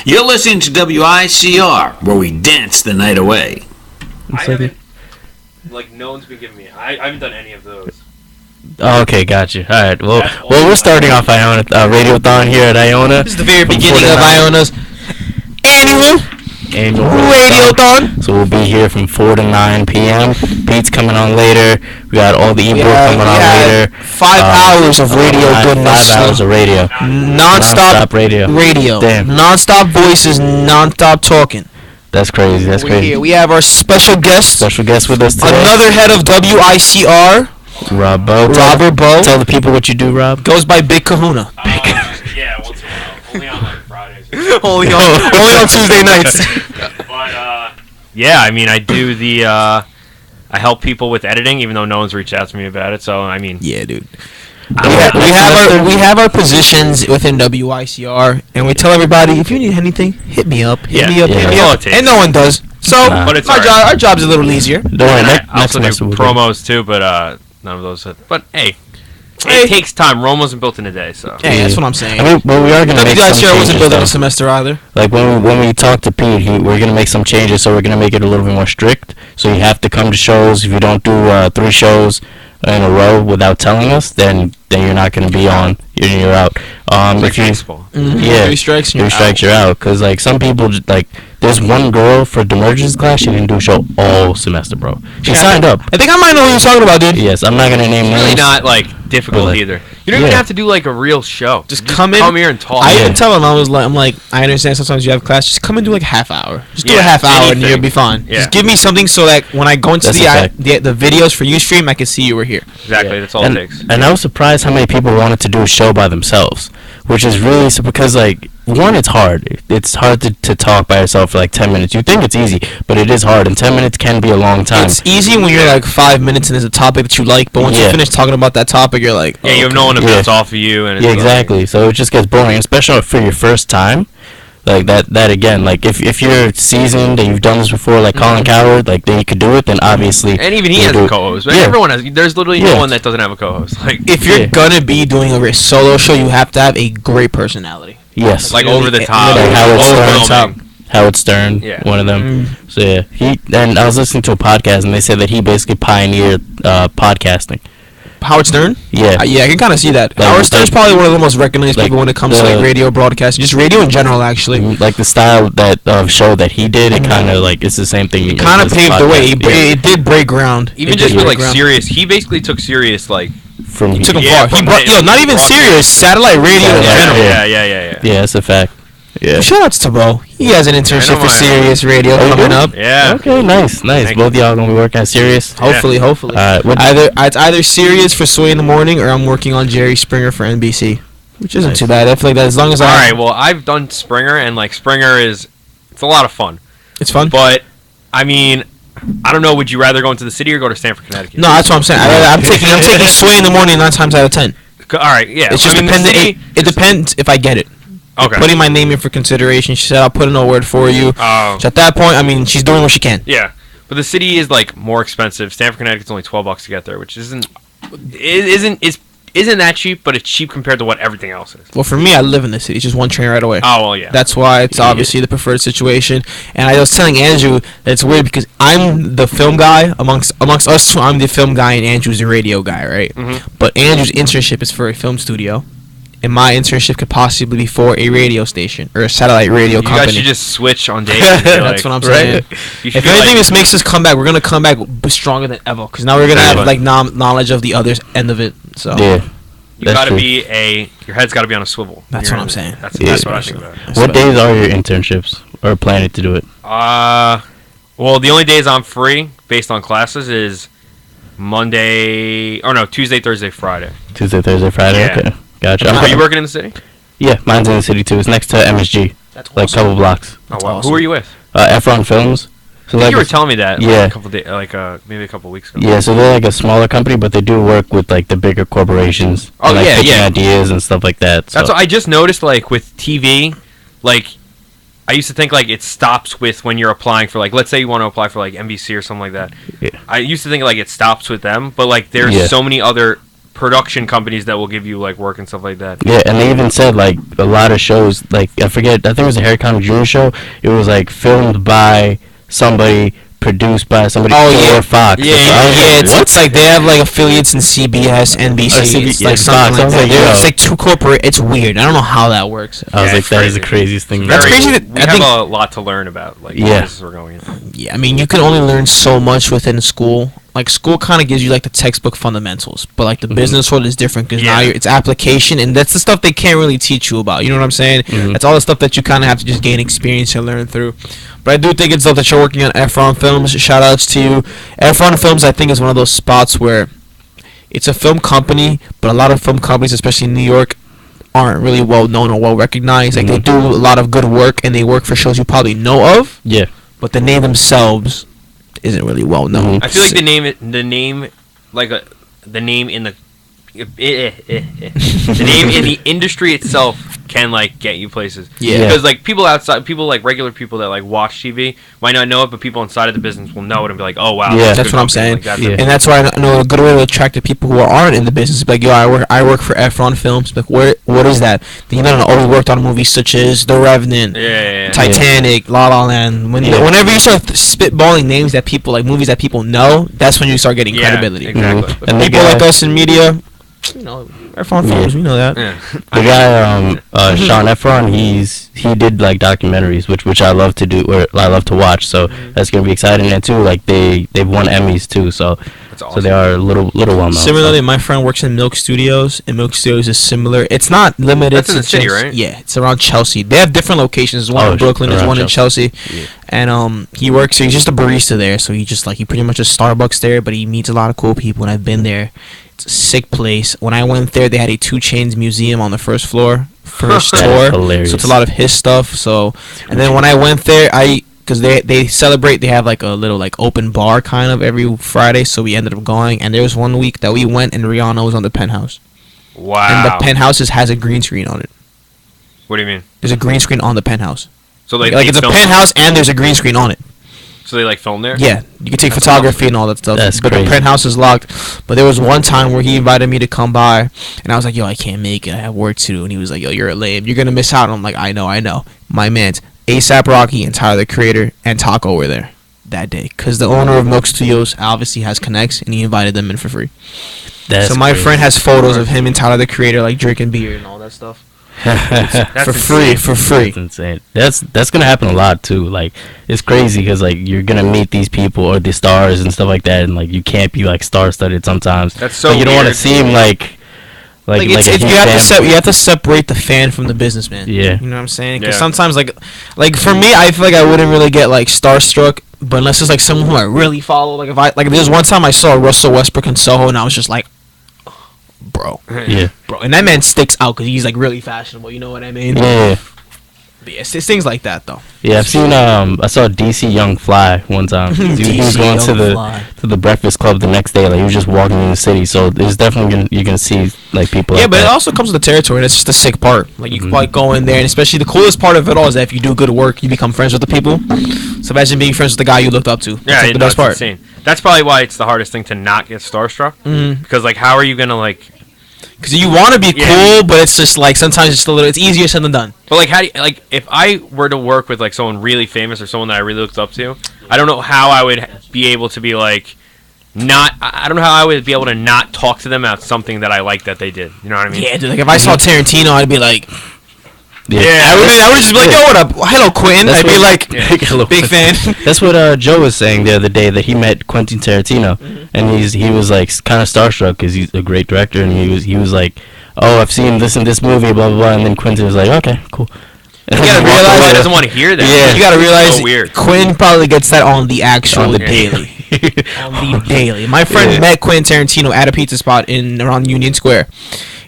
You're listening to WICR, where we dance the night away. I haven't, no one's been giving me. I haven't done any of those. Oh, okay, gotcha. All right. Well, we're starting off Iona Radiothon here at Iona. This is the very beginning of Iona's annual Radiothon. So we'll be here from 4 to 9 p.m. Pete's coming on later. We got all the Ebro coming on later. 5 hours of radio goodness. 5 hours of radio. Non-stop radio. Damn. Non-stop voices, non-stop talking. That's crazy. That's crazy. Here. We have our special guest. With us today. Another head of WICR. Robert Bo. Tell the people what you do, Rob. Goes by Big Kahuna. Yeah, once in a while. Only on like Fridays. only on Tuesday nights. But yeah, I mean, I do the I help people with editing, even though no one's reached out to me about it. So I mean, yeah, dude. We have our positions within WICR, and we tell everybody, if you need anything, hit me up. Hit me up. And no one does. So but it's our job's a little easier. Don't worry, I also do promos too, but none of those. But hey, it takes time. Rome wasn't built in a day, so. Hey, that's what I'm saying. I mean, well, we are gonna make some changes. WICR wasn't built in a semester either. Like when we talk to Pete, we're gonna make some changes. So we're gonna make it a little bit more strict. So you have to come to shows. If you don't do 3 shows in a row without telling us, then you're not gonna be on. You're out. If you, yeah, 3 strikes, you're out. Cause like some people there's one girl for Demergence class. She didn't do a show all semester, bro. She signed up. I think I might know who you're talking about, dude. Yes, I'm not gonna name names. It's really not difficult either. You don't even have to do a real show. Just come here and talk. I even tell him I'm like, I understand sometimes you have class. Just come and do half hour. Just do a half hour and you'll be fine. Yeah. Just give me something so that when I go into the videos for Ustream, I can see you were here. Exactly. That's all it takes. And I was surprised how many people wanted to do a show by themselves, which is really because one, it's hard. It's hard to talk by yourself for 10 minutes. You think it's easy, but it is hard, and 10 minutes can be a long time. It's easy when you're 5 minutes and there's a topic that you like, but once you finish talking about that topic, you're like, you have no one to bounce off of you. And it's exactly. So it just gets boring, especially for your first time. That again, if you're seasoned and you've done this before, Colin Coward, then you could do it, then obviously. And even he has a co-host. Right? Everyone has. There's literally no one that doesn't have a co-host. If you're gonna be doing a solo show, you have to have a great personality. Yes. Over the top. Howard Stern, one of them. So yeah, and I was listening to a podcast, and they said that he basically pioneered podcasting. Howard Stern? Yeah. I can kind of see that. Howard Stern's probably one of the most recognized people when it comes to radio broadcasting, just radio in general, actually. The style of show that he did, it kind of it's the same thing. It kind of paved the way. It did break ground. Even just with Sirius, he basically took Sirius he took him far. He brought not even Sirius, satellite radio in general. Yeah. Yeah, that's a fact. Yeah. Shout outs to Bo. He has an internship for Sirius Radio coming up. Yeah. Okay, nice. Both of y'all gonna be working at Sirius. Hopefully. It's either Sirius for Sway in the morning, or I'm working on Jerry Springer for NBC, which isn't too bad. I feel like that as long as All right. Well, I've done Springer, and Springer it's a lot of fun. It's fun. But I mean, I don't know. Would you rather go into the city or go to Stamford, Connecticut? No, that's what I'm saying. I'm taking Sway in the morning 9 times out of 10. All right. Yeah. It's just it depends if I get it. Okay. Putting my name in for consideration. She said, I'll put in a word for you. So at that point, I mean, she's doing what she can. Yeah. But the city is more expensive. Stamford, Connecticut's only $12 to get there, which isn't that cheap, but it's cheap compared to what everything else is. Well, for me, I live in the city. It's just one train right away. Oh, well, yeah. That's why it's obviously the preferred situation. And I was telling Andrew that it's weird because I'm the film guy. Amongst us two, I'm the film guy and Andrew's the radio guy, right? Mm-hmm. But Andrew's internship is for a film studio. And my internship could possibly be for a radio station or a satellite radio company. You guys should just switch on days. That's what I'm saying. If anything, this makes us come back. We're gonna come back stronger than ever because now we're gonna have knowledge of the other end of it. So you gotta your head's gotta be on a swivel. That's what I'm saying. That's what I think about it. What days are your internships or planning to do it? Well, the only days I'm free based on classes is Tuesday, Thursday, Friday. Tuesday, Thursday, Friday. Yeah. Okay. Gotcha. Are you working in the city? Yeah, mine's in the city too. It's next to MSG. That's awesome. A couple blocks. Oh wow. Awesome. Who are you with? Efron Films. So I think you were telling me that a couple days, maybe a couple weeks ago. Yeah, so they're a smaller company, but they do work with the bigger corporations. Oh, and, pitching ideas and stuff like that. So. That's what I just noticed. With TV, I used to think it stops with when you're applying for let's say you want to apply for NBC or something like that. Yeah. I used to think it stops with them, but there's so many other production companies that will give you like work and stuff like that. Yeah, and they even said like a lot of shows, like I think it was a Harry Connick Jr. show. It was like filmed by somebody, produced by somebody for Fox. It's like they have like affiliates in CBS, NBC. It's like something like that. It's like two corporate. It's weird. I don't know how that works. I was like, that is the craziest thing. That's crazy. We have a lot to learn about. Like, places we're going. Yeah, I mean, you can only learn so much within school. Like school kind of gives you like the textbook fundamentals, but like the business world is different because now it's application, and that's the stuff they can't really teach you about. You know what I'm saying? That's all the stuff that you kind of have to just gain experience and learn through. But I do think it's dope that you're working on Efron Films. Shout outs to you. Efron Films, I think, is one of those spots where it's a film company, but a lot of film companies, especially in New York, aren't really well known or well recognized. Like they do a lot of good work, and they work for shows you probably know of. Yeah. But the name themselves isn't really well known. I feel like the name in the name in the industry itself can like get you places. Yeah. Because like people outside, people like regular people that like watch TV might not know it, but people inside of the business will know it and be like, oh wow. Yeah, that's what I'm saying. Like, that's And that's why I know a good way to attract the people who aren't in the business. Like, yo, I work for Efron Films. Like, what is that? You know, I always worked on movies such as The Revenant, Titanic, La La Land. Whenever you start spitballing names that people like, movies that people know, that's when you start getting credibility. Exactly. And people like us in media, you know, Efron Films, we know that. Yeah. The guy, Sean Efron, he did like documentaries, which I love to do, or I love to watch. So that's gonna be exciting. And too, like they've won Emmys too. So That's awesome. so they are a little well known. Similarly, my friend works in Milk Studios, and Milk Studios is similar. It's not limited. That's in the city, just, right? Yeah, it's around Chelsea. They have different locations. There's one in Brooklyn, there's one in Chelsea. Yeah. And he works. So he's just a barista there. So he pretty much just Starbucks there, but he meets a lot of cool people. And I've been there. It's a sick place. When I went there, they had a 2 Chainz museum on the first floor. First tour. Hilarious. So it's a lot of his stuff. So, and then when I went there, because they celebrate, they have like a little like open bar kind of every Friday. So we ended up going, and there was one week that we went, and Rihanna was on the penthouse. Wow. And the penthouse has a green screen on it. What do you mean? There's a green screen on the penthouse. So like it's a penthouse, and there's a green screen on it. So they like film there? Yeah, you can take photography and all that stuff. That's but crazy. the penthouse is locked. But there was one time where he invited me to come by, and I was like, yo, I can't make it. I have work to do. And he was like, yo, you're a lame. You're going to miss out. And I'm like, I know. My man's A$AP Rocky and Tyler, the Creator, and Taco were there that day. Because the owner of Milk Studios obviously has connects, and he invited them in for free. That's so my crazy. friend has photos of him and Tyler, the Creator, like drinking beer and all that stuff. That's for free. That's insane. That's gonna happen a lot too. Like it's crazy because like you're gonna meet these people or the stars and stuff like that, and like you can't be like star-studded sometimes. That's so like, you don't want to weird. seem like you have to separate the fan from the businessman. Yeah. You know what I'm saying? Because Yeah. sometimes like for me, I feel like I wouldn't really get like starstruck, but unless it's like someone who I really follow. Like if there's one time I saw Russell Westbrook in Soho, and I was just like, bro, Yeah. and that man sticks out because he's like really fashionable. You know what I mean? Yeah. But yeah, it's things like that though. Yeah, I've seen. I saw DC Young Fly one time. He was DC going to Young Fly. the Breakfast Club the next day. Like he was just walking in the city. So there's definitely you're gonna see like people. Yeah, like but it that. also comes with the territory. That's just the sick part. Like you can probably go in there, and especially the coolest part of it all is that if you do good work, you become friends with the people. So imagine being friends with the guy you looked up to. That's Yeah, like the best part. insane. That's probably why it's the hardest thing to not get starstruck. Mhm. Because like, how are you gonna like? Because you want to be Yeah. cool, but it's just like sometimes it's easier said than done. But like, how do you, like if I were to work with like someone really famous or someone that I really looked up to, I don't know how I would be able to be like, not. I don't know how I would be able to not talk to them about something that I like that they did. You know what I mean? Yeah, dude. Like if I saw Tarantino, I'd be like, Yeah. I would just be like, yo, what up? Hello, Quentin. That's I'd be what- like, Hello, big fan. That's what Joe was saying the other day, that he met Quentin Tarantino, and he was like kind of starstruck because he's a great director, and he was like, oh, I've seen this in this movie, blah blah blah, and then Quentin was like, okay, cool. You gotta Realize realize I doesn't want to hear that. Yeah. You gotta realize So weird. Quentin probably gets that on the actual On the daily. On the daily. My friend Yeah. met Quentin Tarantino at a pizza spot around Union Square.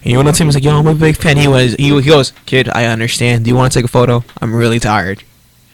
And you went up to him and was like, yo, I'm a big fan. He goes, kid, I understand. Do you want to take a photo? I'm really tired.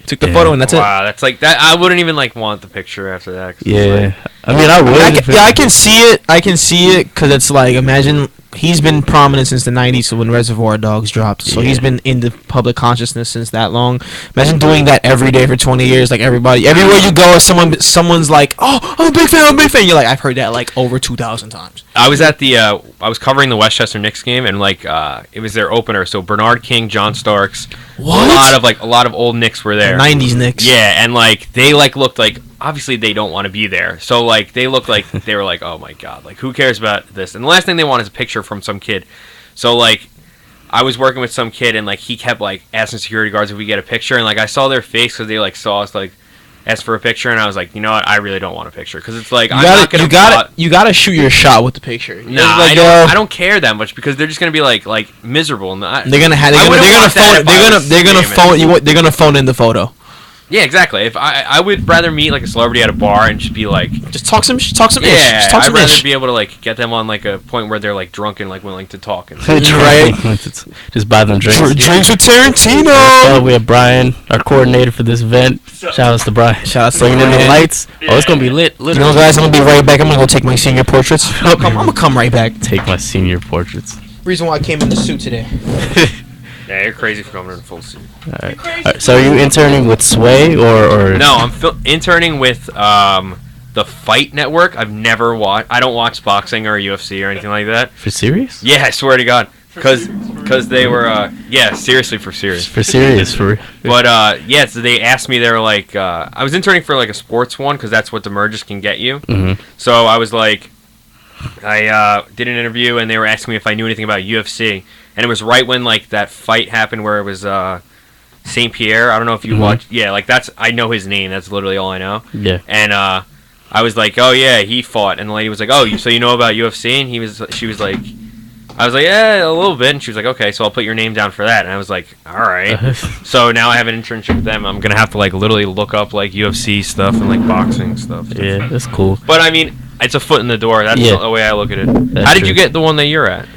Took the Yeah. photo and that's it. Wow, that's like that. I wouldn't even like want the picture after that. 'Cause it's Yeah, like- I mean, I would. I can see it. I can see it because it's like, imagine he's been prominent since the '90s, so when Reservoir Dogs dropped. So he's been in the public consciousness since that long. Imagine doing that every day for 20 years. Like everybody, everywhere you go, someone's like, "Oh, I'm a big fan. I'm a big fan." You're like, "I've heard that like over 2,000 times." I was at the I was covering the Westchester Knicks game, and like it was their opener. So Bernard King, John Starks, What? a lot of old Knicks were there. '90s Knicks. Yeah, and like they like looked like, obviously they don't want to be there. So like they looked like they were like, oh my god, like who cares about this? And the last thing they want is a picture from some kid. So like I was working with some kid, and like he kept like asking security guards if we get a picture, and like I saw their face because they like saw us like ask for a picture, and I was like, you know what, I really don't want a picture because it's like You gotta shoot your shot with the picture. Nah, Like, I don't care that much because they're just gonna be like miserable. And they're gonna phone in the photo. Yeah, exactly. If I would rather meet like a celebrity at a bar and just be like, just talk some ish. yeah, Just talk I'd some rather ish. be able to like get them on like a point where they're like drunk and like willing to talk. And Right. Just buy them drinks. Drinks with Tarantino. Oh, we have Brian, our coordinator for this event. Shout outs to Brian. Shout out to Bringing in the Brian. lights. Oh, it's gonna be lit. You know, guys, I'm gonna be right back. I'm gonna go take my senior portraits. I'm gonna come right back. Take my senior portraits. Reason why I came in the suit today. yeah, you're crazy for coming in full suit. Alright, so are you interning with Sway or? No, I'm interning with the Fight Network. I've never watched. I don't watch boxing or UFC or anything like that. For serious? Yeah, I swear to God. Because they were, seriously for serious. For serious, for. But, so they asked me, they were like, I was interning for, like, a sports one, because that's what the mergers can get you. Mm-hmm. So I was like, I did an interview, and they were asking me if I knew anything about UFC. And it was right when, like, that fight happened where it was St. Pierre. I don't know if you watched. Yeah, like, I know his name. That's literally all I know. Yeah. And I was like, oh, yeah, he fought. And the lady was like, oh, so you know about UFC? And she was like... I was like, yeah, a little bit. And she was like, okay, so I'll put your name down for that. And I was like, all right. So now I have an internship with them. I'm going to have to, like, literally look up, like, UFC stuff and, like, boxing stuff. Yeah, that's cool. But, I mean, it's a foot in the door. That's the way I look at it. That's How did true. you get the one that you're at?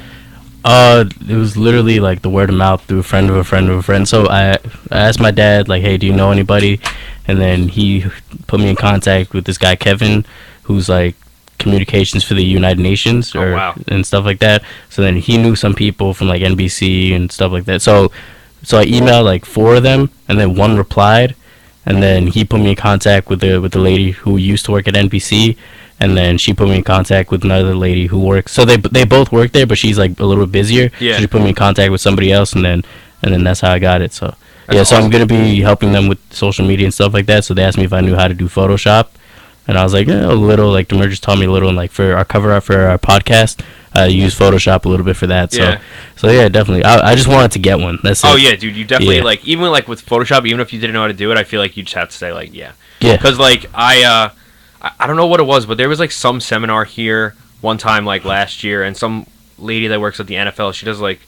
It was literally, like, the word of mouth through a friend of a friend of a friend. So I asked my dad, like, hey, do you know anybody? And then he put me in contact with this guy, Kevin, who's, like, communications for the United Nations and stuff like that. So then he knew some people from like NBC and stuff like that. So I emailed like 4 of them, and then one replied, and then he put me in contact with the lady who used to work at NBC, and then she put me in contact with another lady who works. So they both work there, but she's like a little bit busier. Yeah. So she put me in contact with somebody else, and then that's how I got it. So so I'm gonna be helping them with social media and stuff like that. So they asked me if I knew how to do Photoshop. And I was like, yeah, a little. Like the mergers taught me a little, and like for our cover art for our podcast, I use Photoshop a little bit for that. So, yeah, definitely. I just wanted to get one. That's Oh it. yeah, dude, you definitely like even like with Photoshop, even if you didn't know how to do it, I feel like you just have to say like yeah. Because like I don't know what it was, but there was like some seminar here one time like last year, and some lady that works at the NFL, she does like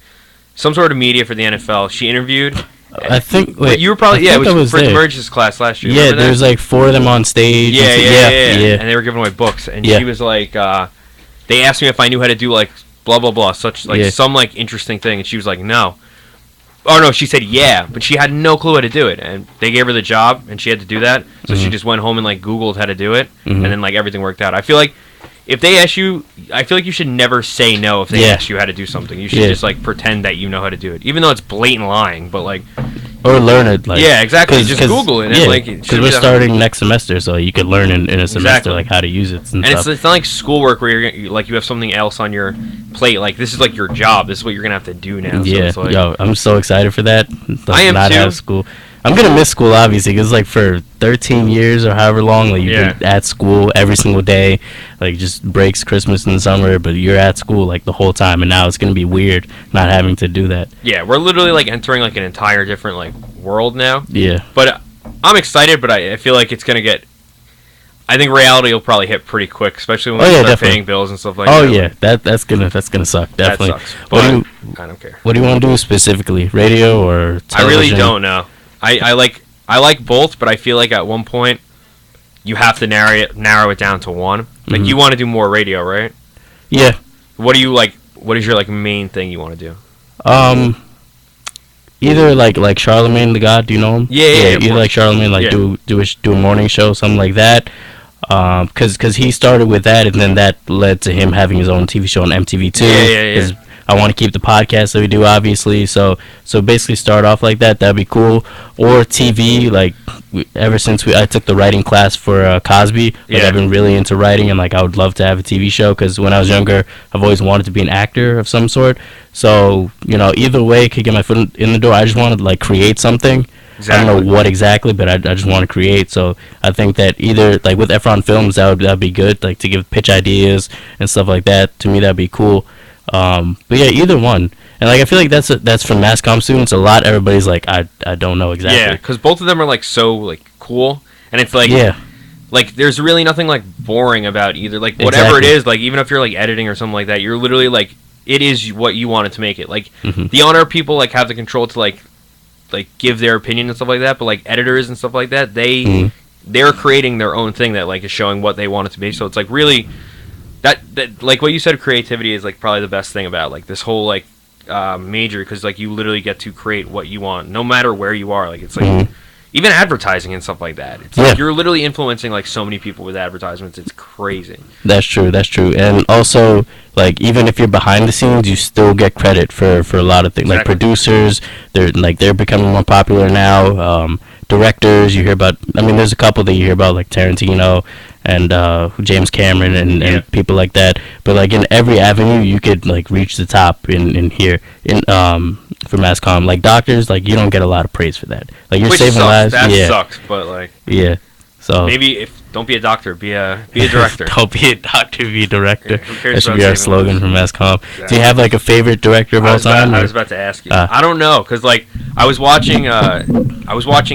some sort of media for the NFL. She interviewed. I think. Wait, you were probably I it was for there. the mergers class last year. Yeah, there was like 4 of them on stage. Yeah. And they were giving away books, and she was like, they asked me if I knew how to do like blah blah blah, such like some like interesting thing, and she was like, no. Oh no, she said yeah, but she had no clue how to do it, and they gave her the job, and she had to do that. So she just went home and like Googled how to do it, and then like everything worked out. I feel like if they ask you, I feel like you should never say no if they ask you how to do something. You should just like pretend that you know how to do it, even though it's blatant lying. But like, or learn it. Like, yeah, exactly. Just Google it. Yeah, like, because we're starting next semester, so you could learn in a semester like how to use it and stuff. It's not like schoolwork where you're like you have something else on your plate. Like this is like your job. This is what you're gonna have to do now. Yeah, so it's like, yo, I'm so excited for that. I am not too. Out of school. I'm gonna miss school obviously because like for 13 years or however long, like you've been at school every single day, like just breaks, Christmas and summer, but you're at school like the whole time, and now it's gonna be weird not having to do that. Yeah, we're literally like entering like an entire different like world now. Yeah, but I'm excited, but I feel like it's gonna get. I think reality will probably hit pretty quick, especially when we start paying bills and stuff like that. Oh yeah, that's gonna suck definitely. That sucks. But I don't care. What do you want to do specifically, radio or television? I really don't know. I like both, but I feel like at one point you have to narrow it down to one. Like you want to do more radio, right? Yeah. What do you like? What is your like main thing you want to do? Either like Charlemagne the God. Do you know him? Yeah. Either like Charlemagne, like do a morning show, something like that. Because he started with that, and then that led to him having his own TV show on MTV2. Yeah. I want to keep the podcast that we do, obviously. So basically start off like that. That'd be cool. Or TV, like ever since I took the writing class for Cosby, like I've been really into writing, and like I would love to have a TV show because when I was younger, I've always wanted to be an actor of some sort. So either way, could get my foot in the door. I just want to like create something. Exactly. I don't know what exactly, but I just want to create. So I think that either like with Efron Films, that'd be good, like to give pitch ideas and stuff like that. To me, that'd be cool. But yeah, either one. And like I feel like that's for mass comm students. A lot everybody's like I don't know exactly. Yeah, because both of them are like so like cool, and it's like like there's really nothing like boring about either. Like whatever it is, like even if you're like editing or something like that, you're literally like it is what you wanted to make it. Like the honor people like have the control to like give their opinion and stuff like that, but like editors and stuff like that, they're creating their own thing that like is showing what they want it to be. So it's like really that like what you said, creativity is like probably the best thing about like this whole like major, because like you literally get to create what you want no matter where you are. Like it's like even advertising and stuff like that, it's like you're literally influencing like so many people with advertisements. It's crazy. That's true. And also like even if you're behind the scenes, you still get credit for a lot of things. Like producers, they're becoming more popular now. Directors, you hear about, I mean there's a couple that you hear about like Tarantino and James Cameron and people like that, but like in every avenue you could like reach the top in here for mass comm. Like doctors, like you don't get a lot of praise for that. Like you're saving lives. That sucks, but like so maybe don't be a doctor, be a director. Don't be a doctor, be a director. That should be our slogan for mass comm. Exactly. Do you have like a favorite director of all time? I was about to ask you. I don't know, because like I was watching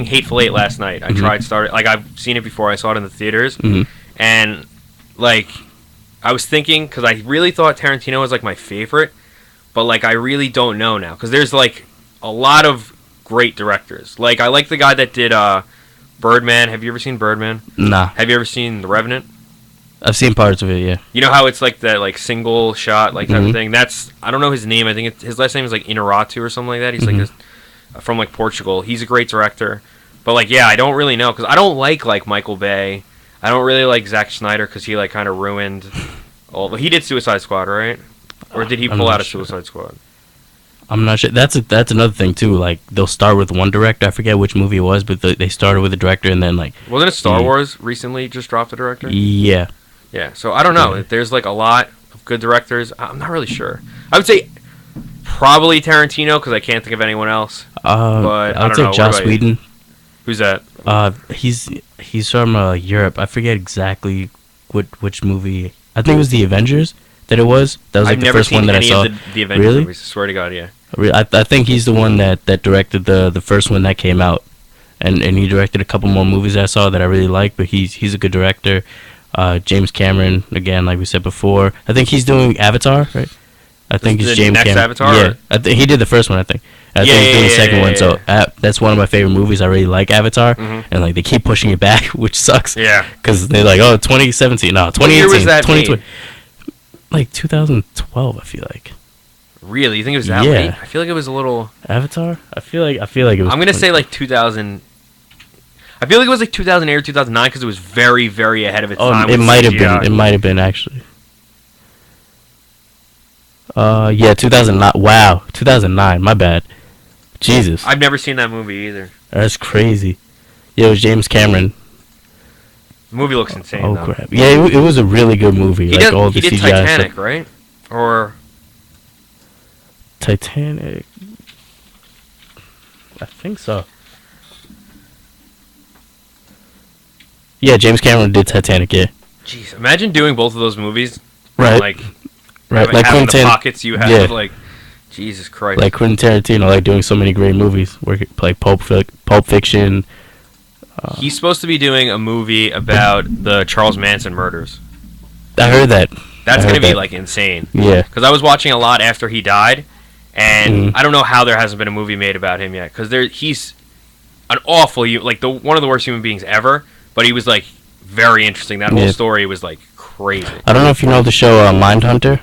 Hateful Eight last night. I like I've seen it before. I saw it in the theaters, and like I was thinking, because I really thought Tarantino was like my favorite, but like I really don't know now, because there's like a lot of great directors. Like I like the guy that did Birdman. Have you ever seen Birdman? Nah. Have you ever seen The Revenant? I've seen parts of it, yeah. You know how it's like that like single shot like type of thing? That's, I don't know his name. I think his last name is like Inarritu or something like that. He's like this, from like Portugal. He's a great director. But like I don't really know, because I don't like Michael Bay. I don't really like Zack Snyder, because he like kind of ruined all. He did Suicide Squad, right? Or did he pull out of Suicide Squad? I'm not sure. That's another thing too. Like they'll start with one director. I forget which movie it was, but they started with a director, and then like wasn't it Star Wars recently just dropped a director? Yeah. So I don't know. There's like a lot of good directors. I'm not really sure. I would say probably Tarantino, because I can't think of anyone else. But I would say Joss Whedon. Who's that? He's from Europe. I forget exactly which movie. I think it was The Avengers. That was like I've the never first seen one that any I saw. Of the Avengers really? Movies. I swear to God, yeah. I think he's the one that directed the first one that came out, and he directed a couple more movies that I saw that I really like. But he's a good director. James Cameron, again, like we said before. I think he's doing Avatar, right? I think it's James Cameron. Avatar? Yeah, I think he did the first one. I think. I think he's doing the second one. So that's one of my favorite movies. I really like Avatar, and like they keep pushing it back, which sucks. Yeah. Because they're like, 2017, no, 2018, what year was that 2020. Like 2012, I feel like. Really? You think it was that late? I feel like it was a little. Avatar? I feel like it was. I'm gonna say like 2000. I feel like it was like 2008 or 2009, because it was very, very ahead of its time. It might have been. It might have been actually. 2009. Wow, 2009. My bad. Jesus. I've never seen that movie either. That's crazy. Yeah, it was James Cameron. The movie looks insane. Though. Crap! Yeah, it was a really good movie. He did CGI Titanic, stuff. right? Or Titanic. I think so. Yeah, James Cameron did Titanic. Yeah. Jeez, imagine doing both of those movies. Right. Like Like having Quentin. the pockets you have. Like, Jesus Christ. Like Quentin Tarantino, like doing so many great movies, like Pulp Fiction. He's supposed to be doing a movie about the Charles Manson murders. I heard that. That's going to be, like, insane. Yeah. Because I was watching a lot after he died, and I don't know how there hasn't been a movie made about him yet. Because he's an awful, like, one of the worst human beings ever, but he was, like, very interesting. That whole story was, like, crazy. I don't know if you know the show Mindhunter.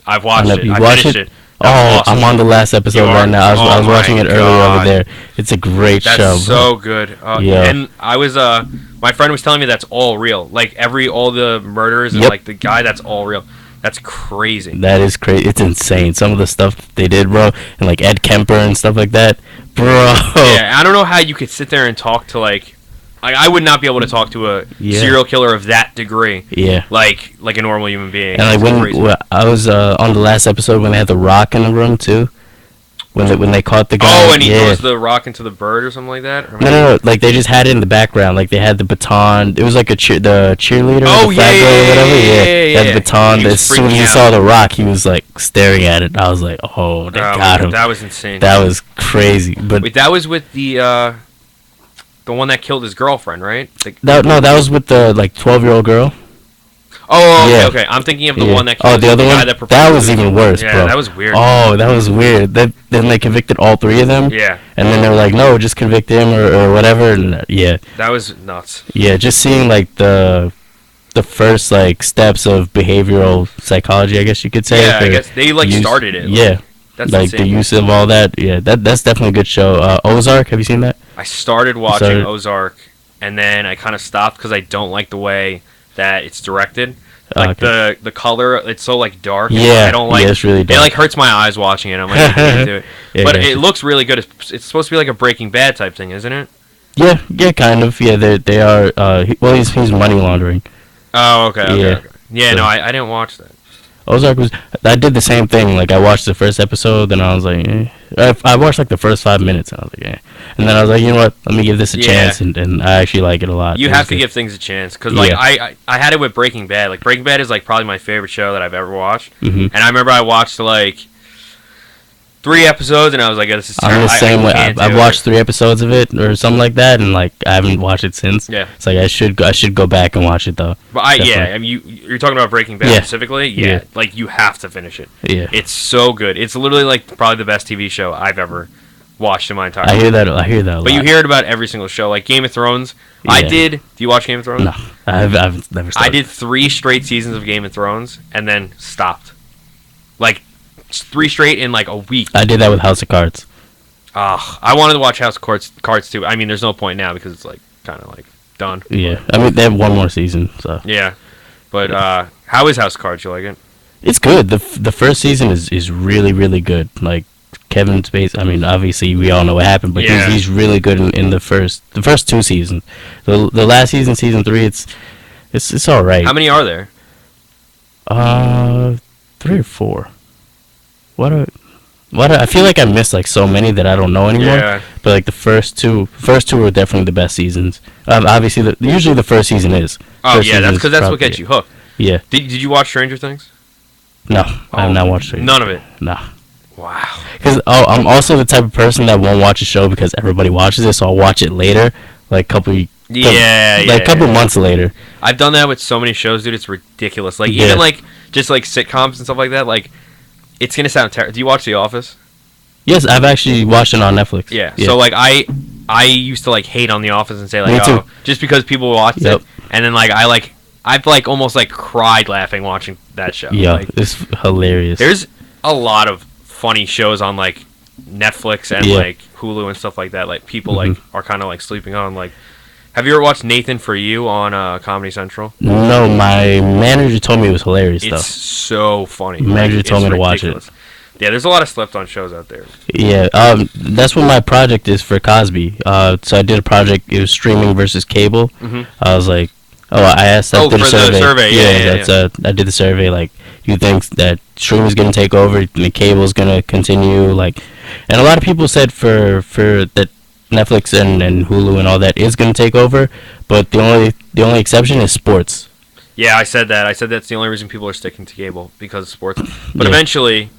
I've watched it. You I watched finished it. Oh, awesome. I'm on the last episode right now. I was watching it earlier over there. It's a great show. That's so good. And I was when My friend was telling me that's all real. Like all the murders and Yep. like the guy, that's all real. That's crazy. That is crazy. It's insane. Some of the stuff they did, bro, and like Ed Kemper and stuff like that, bro. Yeah, I don't know how you could sit there and talk to like I would not be able to talk to a Yeah. serial killer of that degree. Yeah. Like a normal human being. And like It's crazy. when I was on the last episode when they had the rock in the room too, when they caught the guy. Oh, and he yeah. throws the rock into the bird or something like that? Or No. Like they just had it in the background. Like they had the baton. It was like the cheerleader. Oh, the yeah, fat girl or yeah, whatever. yeah, They yeah. had the baton. He was As soon as freaking he out. saw the rock, he was like staring at it. I was like, oh, they got him. That was insane. That was crazy. But Wait, that was with the one that killed his girlfriend, right? that was with the like 12-year-old girl. Oh, Yeah. okay. I'm thinking of the Yeah. one that Oh, killed the other guy one. that That proposed was to- even worse, Yeah, bro. that was weird. Oh, that was weird. Then they convicted all three of them. Yeah, And then they were like, no, just convict him or whatever. And yeah, that was nuts. yeah, just seeing like the first like steps of behavioral psychology, I guess you could say. Yeah, I for guess they like use- started it. Yeah, That's like insane. the use of all that. Yeah, that's definitely a good show. Ozark, have you seen that? I started watching Started- Ozark, and then I kind of stopped because I don't like the way that it's directed. Like Okay. the color, it's so like dark. and Yeah, I don't like. yeah, it's really It dark. like hurts my eyes watching it. I'm like, I can't do it. Yeah, But gotcha. it looks really good. It's supposed to be like a Breaking Bad type thing, isn't it? Yeah, kind of. Yeah, they are. He's money laundering. Oh, okay. Yeah. Okay. Yeah, So- no, I didn't watch that. Ozark was. I did the same thing. Like I watched the first episode, and I was like, eh. I watched like the first 5 minutes, and I was like, eh. And then I was like, you know what? Let me give this a Yeah. chance, and I actually like it a lot. You It was have to good. give things a chance because like Yeah. I had it with Breaking Bad. Like Breaking Bad is like probably my favorite show that I've ever watched. Mhm. And I remember I watched like 3 episodes and I was like, this is I'm terrible. the same way. can't I've do watched it. 3 episodes of it or something like that, and like I haven't watched it since. Yeah. It's like I should go back and watch it though. But definitely. I mean you're talking about Breaking Bad Yeah. specifically. Yeah. Yeah. Like you have to finish it. Yeah. It's so good. It's literally like probably the best TV show I've ever watched in my entire I life. hear that. I hear that a lot. But you hear it about every single show. Like Game of Thrones. I Yeah. did. Do you watch Game of Thrones? No, I've never. Started. I did 3 straight seasons of Game of Thrones and then stopped. Like 3 straight in like a week. I did that with House of Cards. I wanted to watch House of Cards too. I mean, there's no point now because it's like kind of like done. Yeah, I mean they have one more season, so Yeah, but how is House of Cards? You like it? it's good. The first season is really good. Like Kevin Spacey. I mean, obviously we all know what happened, but Yeah. he's really good in the first 2 seasons. The last season, season 3, it's all right. How many are there? 3 or 4. What I feel like I missed like so many that I don't know anymore. Yeah. But like the first two were definitely the best seasons. Obviously, usually the first season is. Oh First yeah, that's season's because that's what probably- gets you hooked. Yeah. Did you watch Stranger Things? No, I have not watched it. None of it. Nah. Wow. Because I'm also the type of person that won't watch a show because everybody watches it, so I'll watch it later, like couple months later. I've done that with so many shows, dude. It's ridiculous. Like Yeah. even like just like sitcoms and stuff like that. Like it's gonna sound terrible. Do you watch The Office? Yes, I've actually watched it on Netflix. Yeah. So like I used to like hate on The Office and say like Me too. oh just because people watched Yep. it and then like I've like almost like cried laughing watching that show. Yeah, Like, it's hilarious. there's a lot of funny shows on like Netflix and Yeah. like Hulu and stuff like that. Like people Mhm. like are kind of like sleeping on. Like, have you ever watched Nathan For You on Comedy Central? No, my manager told me it was hilarious It's though. so funny. Manager Like, told it's me to watch it. ridiculous. Yeah, there's a lot of slept on shows out there. Yeah, that's what my project is for Cosby. So I did a project. It was streaming versus cable. Mhm. I was like, I asked. I Oh, did for a the survey. survey, yeah, that's I did the survey. Like, you think that streaming's gonna take over? The cable's gonna continue? Like, and a lot of people said for that Netflix and Hulu and all that is gonna take over. But the only exception is sports. Yeah, I said that. I said that's the only reason people are sticking to cable because of sports. But Yeah. eventually,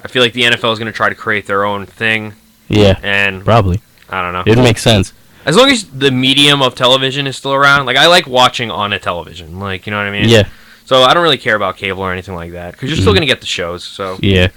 I feel like the NFL is going to try to create their own thing, Yeah, and probably. I don't know. It makes sense. As long as the medium of television is still around, like I like watching on a television, like you know what I mean? Yeah. So I don't really care about cable or anything like that because you're still going to get the shows. So Yeah.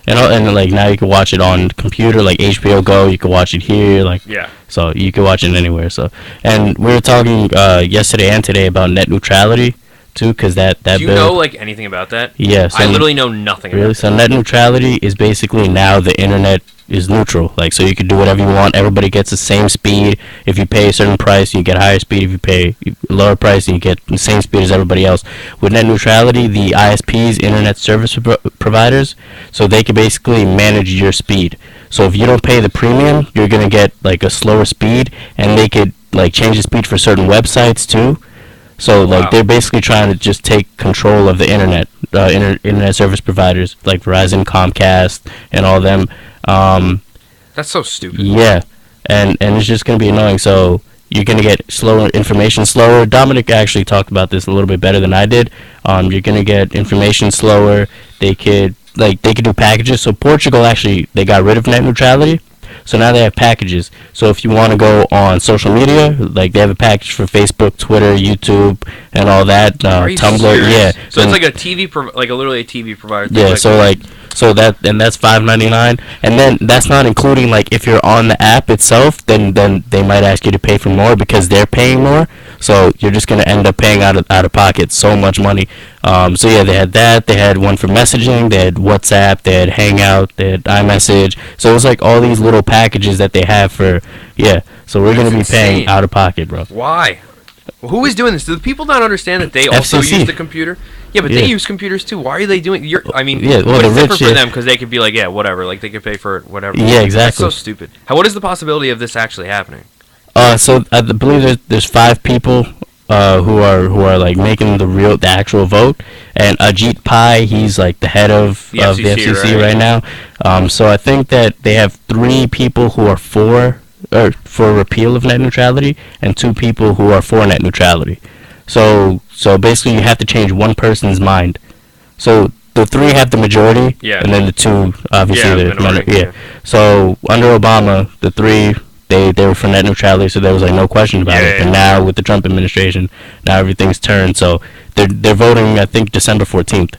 And like now you can watch it on computer, like HBO Go. You can watch it here, like yeah, so you can watch it anywhere. So, and we were talking yesterday and today about net neutrality, too, because that Do you bill. know like anything about that? Yeah, I literally know nothing Really? about So that. net neutrality is basically now the internet is neutral. Like, so you can do whatever you want. Everybody gets the same speed. If you pay a certain price, you get higher speed. If you pay a lower price, you get the same speed as everybody else. With net neutrality, the ISPs, internet service providers, so they can basically manage your speed. So if you don't pay the premium, you're gonna get like a slower speed, and they could like change the speed for certain websites too. So like Wow. they're basically trying to just take control of the internet, internet service providers like Verizon, Comcast, and all them. That's so stupid. Yeah, and it's just gonna be annoying. So you're gonna get slower information slower. Dominic actually talked about this a little bit better than I did. You're gonna get information slower. They could do packages. So Portugal actually they got rid of net neutrality. So now they have packages. So if you want to go on social media, like they have a package for Facebook, Twitter, YouTube, and all that. Are you Tumblr, serious? yeah. So And- it's like a TV, like a literally a TV provider. yeah. So that's $5.99, and then that's not including like if you're on the app itself, then they might ask you to pay for more because they're paying more. So you're just gonna end up paying out of pocket so much money. So yeah, they had that. They had one for messaging. They had WhatsApp. They had Hangout. They had iMessage. So it was like all these little packages that they have for So we're gonna be That's paying insane. out of pocket, bro. Why? Who is doing this? Do the people not understand that they also FCC. use the computer? Yeah, but Yeah. they use computers too. Why are they doing? I mean, Yeah, well, but the it's different rich, for yeah. them because they could be like, yeah, whatever. Like they could pay for it, whatever. Yeah, That's exactly. so stupid. What is the possibility of this actually happening? So I believe there's 5 people who are like making the actual vote, and Ajit Pai, he's like the head of The the FCC, FCC right? right now. So I think that they have 3 people who are for repeal of net neutrality, and 2 people who are for net neutrality. So basically, you have to change one person's mind. So the 3 have the majority, Yeah. and then the 2 obviously Yeah, the minority, yeah. yeah. So under Obama, the 3 they were for net neutrality, so there was like no question about Yeah, it. yeah, But yeah. now with the Trump administration, now everything's turned. So they're voting, I think, December 14th.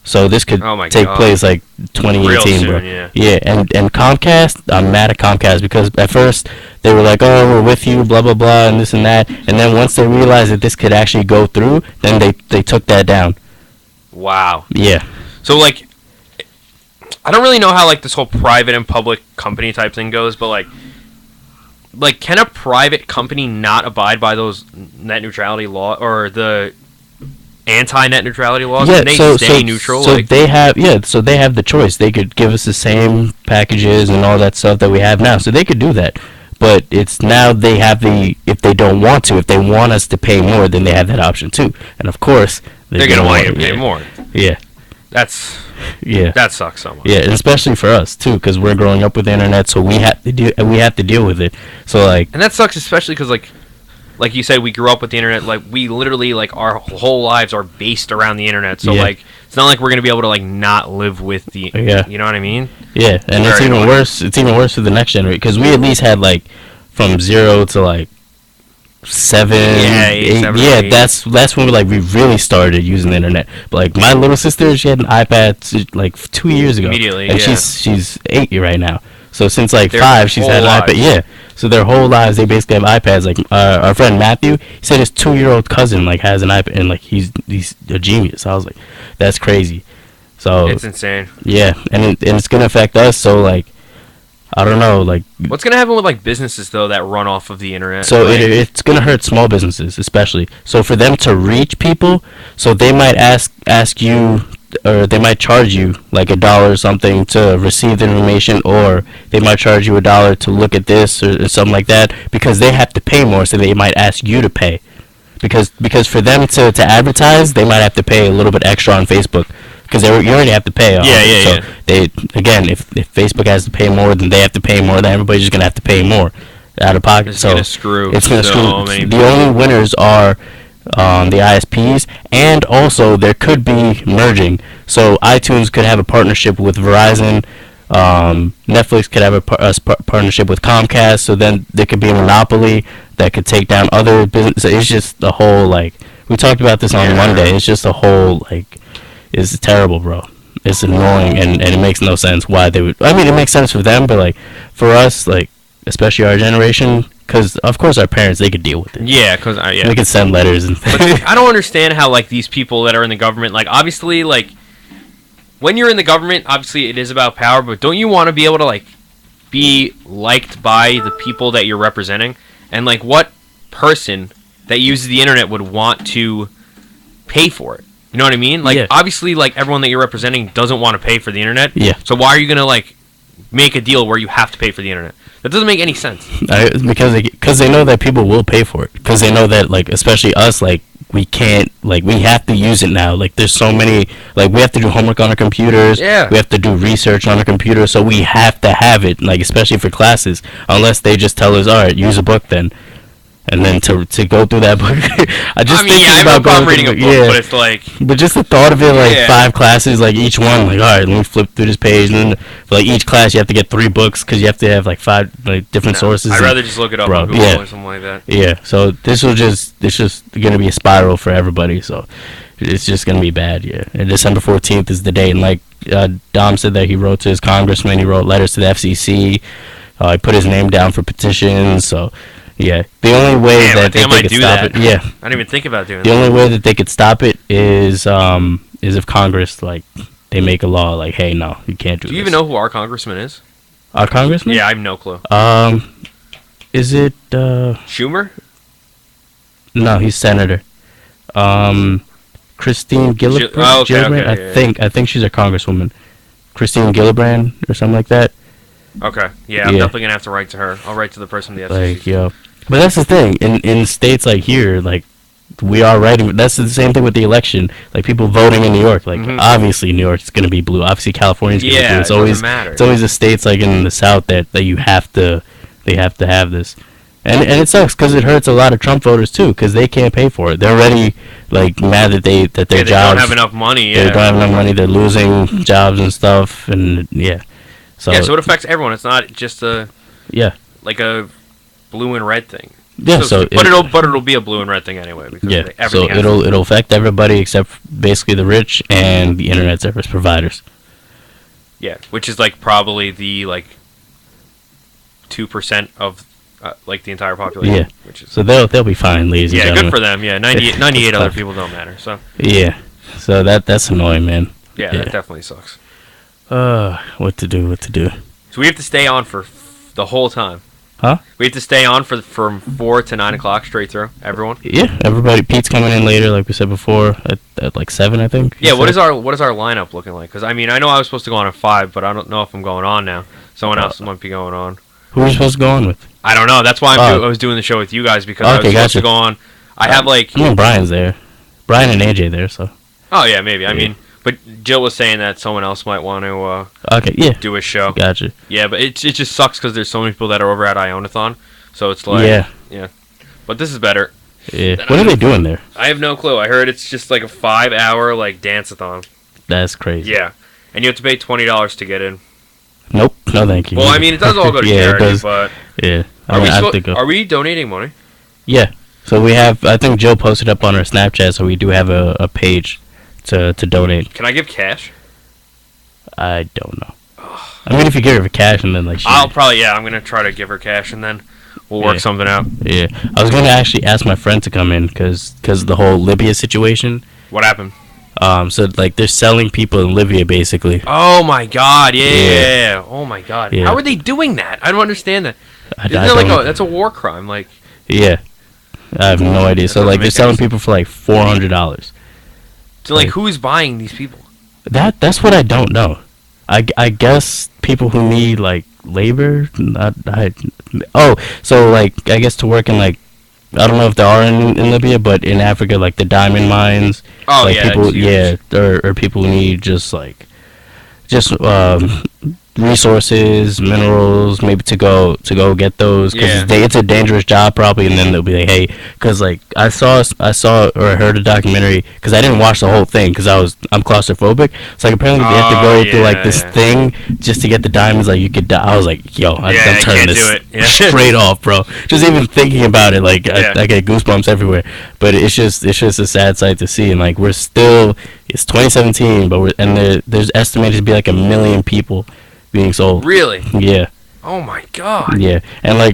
So this could Oh my take God. place like 2018, Real soon, bro. yeah. Yeah, and Comcast, I'm mad at Comcast because at first they were like, "Oh, we're with you," blah blah blah, and this and that. And then once they realized that this could actually go through, then they took that down. Wow. Yeah. So like, I don't really know how like this whole private and public company type thing goes, but like can a private company not abide by those net neutrality law or the anti-net neutrality laws? Yeah, Can they stay neutral? So like, they have the choice. They could give us the same packages and all that stuff that we have now. So they could do that. But it's now they have if they don't want to, if they want us to pay more, then they have that option too. And of course, they're gonna want you to pay more. Yeah. Yeah. That sucks so much. Yeah, and especially for us too, because we're growing up with the internet, so we have to deal with it. So like, And that sucks especially because like you said, we grew up with the internet. Like we literally like our whole lives are based around the internet. So Yeah. like it's not like we're gonna be able to like not live with the. Yeah. You know what I mean? yeah, and it's Very even annoying. worse. It's even worse for the next generation because we at least had like from 0 to like 7, Yeah, 8. 7 or Yeah, 8. that's when we really started using the internet. But like my little sister, she had an iPad like 2 years ago. Immediately, and yeah. she's 8 right now. So since like Their 5, she's had an whole iPad. lives. Yeah. So their whole lives, they basically have iPads. Like our friend Matthew, he said his 2-year-old cousin like has an iPad, and like he's a genius. I was like, that's crazy. So It's insane. yeah, and it's gonna affect us. So like, I don't know, like, What's gonna happen with like businesses though that run off of the internet? so Like, it's gonna hurt small businesses especially. So for them to reach people, so they might ask you, or they might charge you like $1 or something to receive the information, or they might charge you $1 to look at this or something like that, because they have to pay more. So they might ask you to pay, because for them to advertise, they might have to pay a little bit extra on Facebook. Because you already have to pay. Yeah. They again, if Facebook has to pay more, then they have to pay more. Then everybody's just gonna have to pay more out of pocket. It's so gonna screw It's gonna so screw. many The only winners are the ISPs, and also there could be merging. So iTunes could have a partnership with Verizon. Netflix could have a partnership with Comcast. So then there could be a monopoly that could take down other businesses. It's just the whole like we talked about this on Yeah. Monday. It's just a whole like. It's terrible, bro. It's annoying, and it makes no sense why they would. I mean, it makes sense for them, but like for us, like especially our generation, because of course our parents, they could deal with it. Yeah, because yeah. They could send letters and But I don't understand how like these people that are in the government, like obviously like when you're in the government, obviously it is about power, but don't you want to be able to like be liked by the people that you're representing? And like what person that uses the internet would want to pay for it? You know what I mean? Like Yeah. obviously like everyone that you're representing doesn't want to pay for the internet. Yeah. So why are you going to like make a deal where you have to pay for the internet? That doesn't make any sense. because they know that people will pay for it, because they know that, like, especially us, like, we can't, like, we have to use it now. Like, there's so many, like, we have to do homework on our computers. Yeah. We have to do research on our computer, so we have to have it, like, especially for classes, unless they just tell us, all right, use a book then. And then to go through that book, I have no problem reading a book, but it's like, but just the thought of it, like Yeah. 5 classes, like each one, like, all right, let me flip through this page, and then for like each class you have to get 3 books because you have to have like 5 like different sources. I'd and- rather just look it up Bro, on Google yeah. or something like that. Yeah, so it's just gonna be a spiral for everybody. So it's just gonna be bad. Yeah, and December 14th is the date, and like Dom said that he wrote to his congressman, he wrote letters to the FCC, he put his name down for petitions. So yeah, the only way Damn, I that think I they might could do stop that. it, yeah, I didn't even think about doing the that. only way that they could stop it is if Congress, like, they make a law like, hey, no, you can't do Do this. you even know who our congressman is? Our congressman? Yeah, I have no clue. Is it Schumer? no, he's senator. Christine Gillibrand. Oh, okay, Gillibrand? okay, yeah, I think she's a congresswoman. Christine Gillibrand or something like that. Okay. Yeah, I'm Yeah. definitely gonna have to write to her. I'll write to the person in the FCC. Like, yo. But that's the thing. In states like here, like, we are writing. That's the same thing with the election. Like, people voting in New York. Like, Mhm. obviously New York's gonna be blue. Obviously California's gonna be Yeah, blue. it It's doesn't always matter. it's always the states like in the South that you have to have this. And it sucks because it hurts a lot of Trump voters too, because they can't pay for it. They're already like mad that their Yeah, they jobs don't have enough money. they Yeah. don't have enough money. They're losing jobs and stuff, and yeah. So Yeah, so it affects everyone. It's not just a yeah, blue and red thing. yeah. So but it'll be a blue and red thing anyway because yeah. So everything has it'll affect everybody except basically the rich and the internet service providers. yeah, which is like probably the like 2% of like the entire population. Yeah. Which is So they'll be fine, ladies and yeah, gentlemen. good for them. Yeah, 98 other tough. people don't matter. So Yeah. So that's annoying, man. yeah, Yeah. that definitely sucks. What to do? So we have to stay on for the whole time. Huh? We have to stay on from 4 to 9 o'clock straight through. Everyone. Yeah, everybody. Pete's coming in later, like we said before, at like 7, I think. Yeah. What is our lineup looking like? Because I mean, I know I was supposed to go on at 5, but I don't know if I'm going on now. Someone else might be going on. Who are you supposed to go on with? I don't know. That's why Oh. I was doing the show with you guys because I was Okay, supposed to gotcha. go on. I have like. I mean, Brian's there. Brian and AJ there, so. Oh yeah, maybe. I Yeah. mean, but Jill was saying that someone else might want to Okay, yeah. do a show. Gotcha. Yeah, but it just sucks because there's so many people that are over at Ionathon, so it's like Yeah. But this is better. Yeah. Then What I- are they doing there? I have no clue. I heard it's just like a 5-hour like dance-a-thon. That's crazy. Yeah, and you have to pay $20 to get in. Nope. No, thank you. Well, I mean, it does all go to Yeah, it charity, does. but Yeah. are we, I have to go. are we donating money? Yeah. So we have. I think Joe posted up on our Snapchat, so we do have a page to donate. Can I give cash? I don't know. I mean, if you give her cash and then like. She, I'll probably I'm gonna try to give her cash and then we'll work Yeah. something out. Yeah. I was gonna actually ask my friend to come in because of the whole Libya situation. What happened? So like they're selling people in Libya basically. Oh my God! Yeah. Yeah. Oh my God! Yeah. How are they doing that? I don't understand that. I Isn't that like don't- that's a war crime? Like Yeah. I have no idea. So doesn't like they're make selling any people for like $400. so like Like- who's buying these people? That's what I don't know. I guess people who need like labor. So like I guess to work in like I don't know if they are in Libya, but in Africa like the diamond mines. Oh like yeah, people it's huge. or people who need just resources, minerals, maybe to go get those because Yeah. it's a dangerous job probably, and then they'll be like, hey, because like I saw or I heard a documentary because I didn't watch the whole thing because I'm claustrophobic. So like apparently they have to go through like this yeah. thing just to get the diamonds. Like you could, I was like, yo, Yeah, I'm I turning can't this do it. Yeah. straight off, bro. Just even thinking about it, like Yeah. I get goosebumps everywhere. But it's just a sad sight to see, and like it's 2017, but there's estimated to be like 1 million people being sold. Really? Yeah. Oh my god. Yeah, and like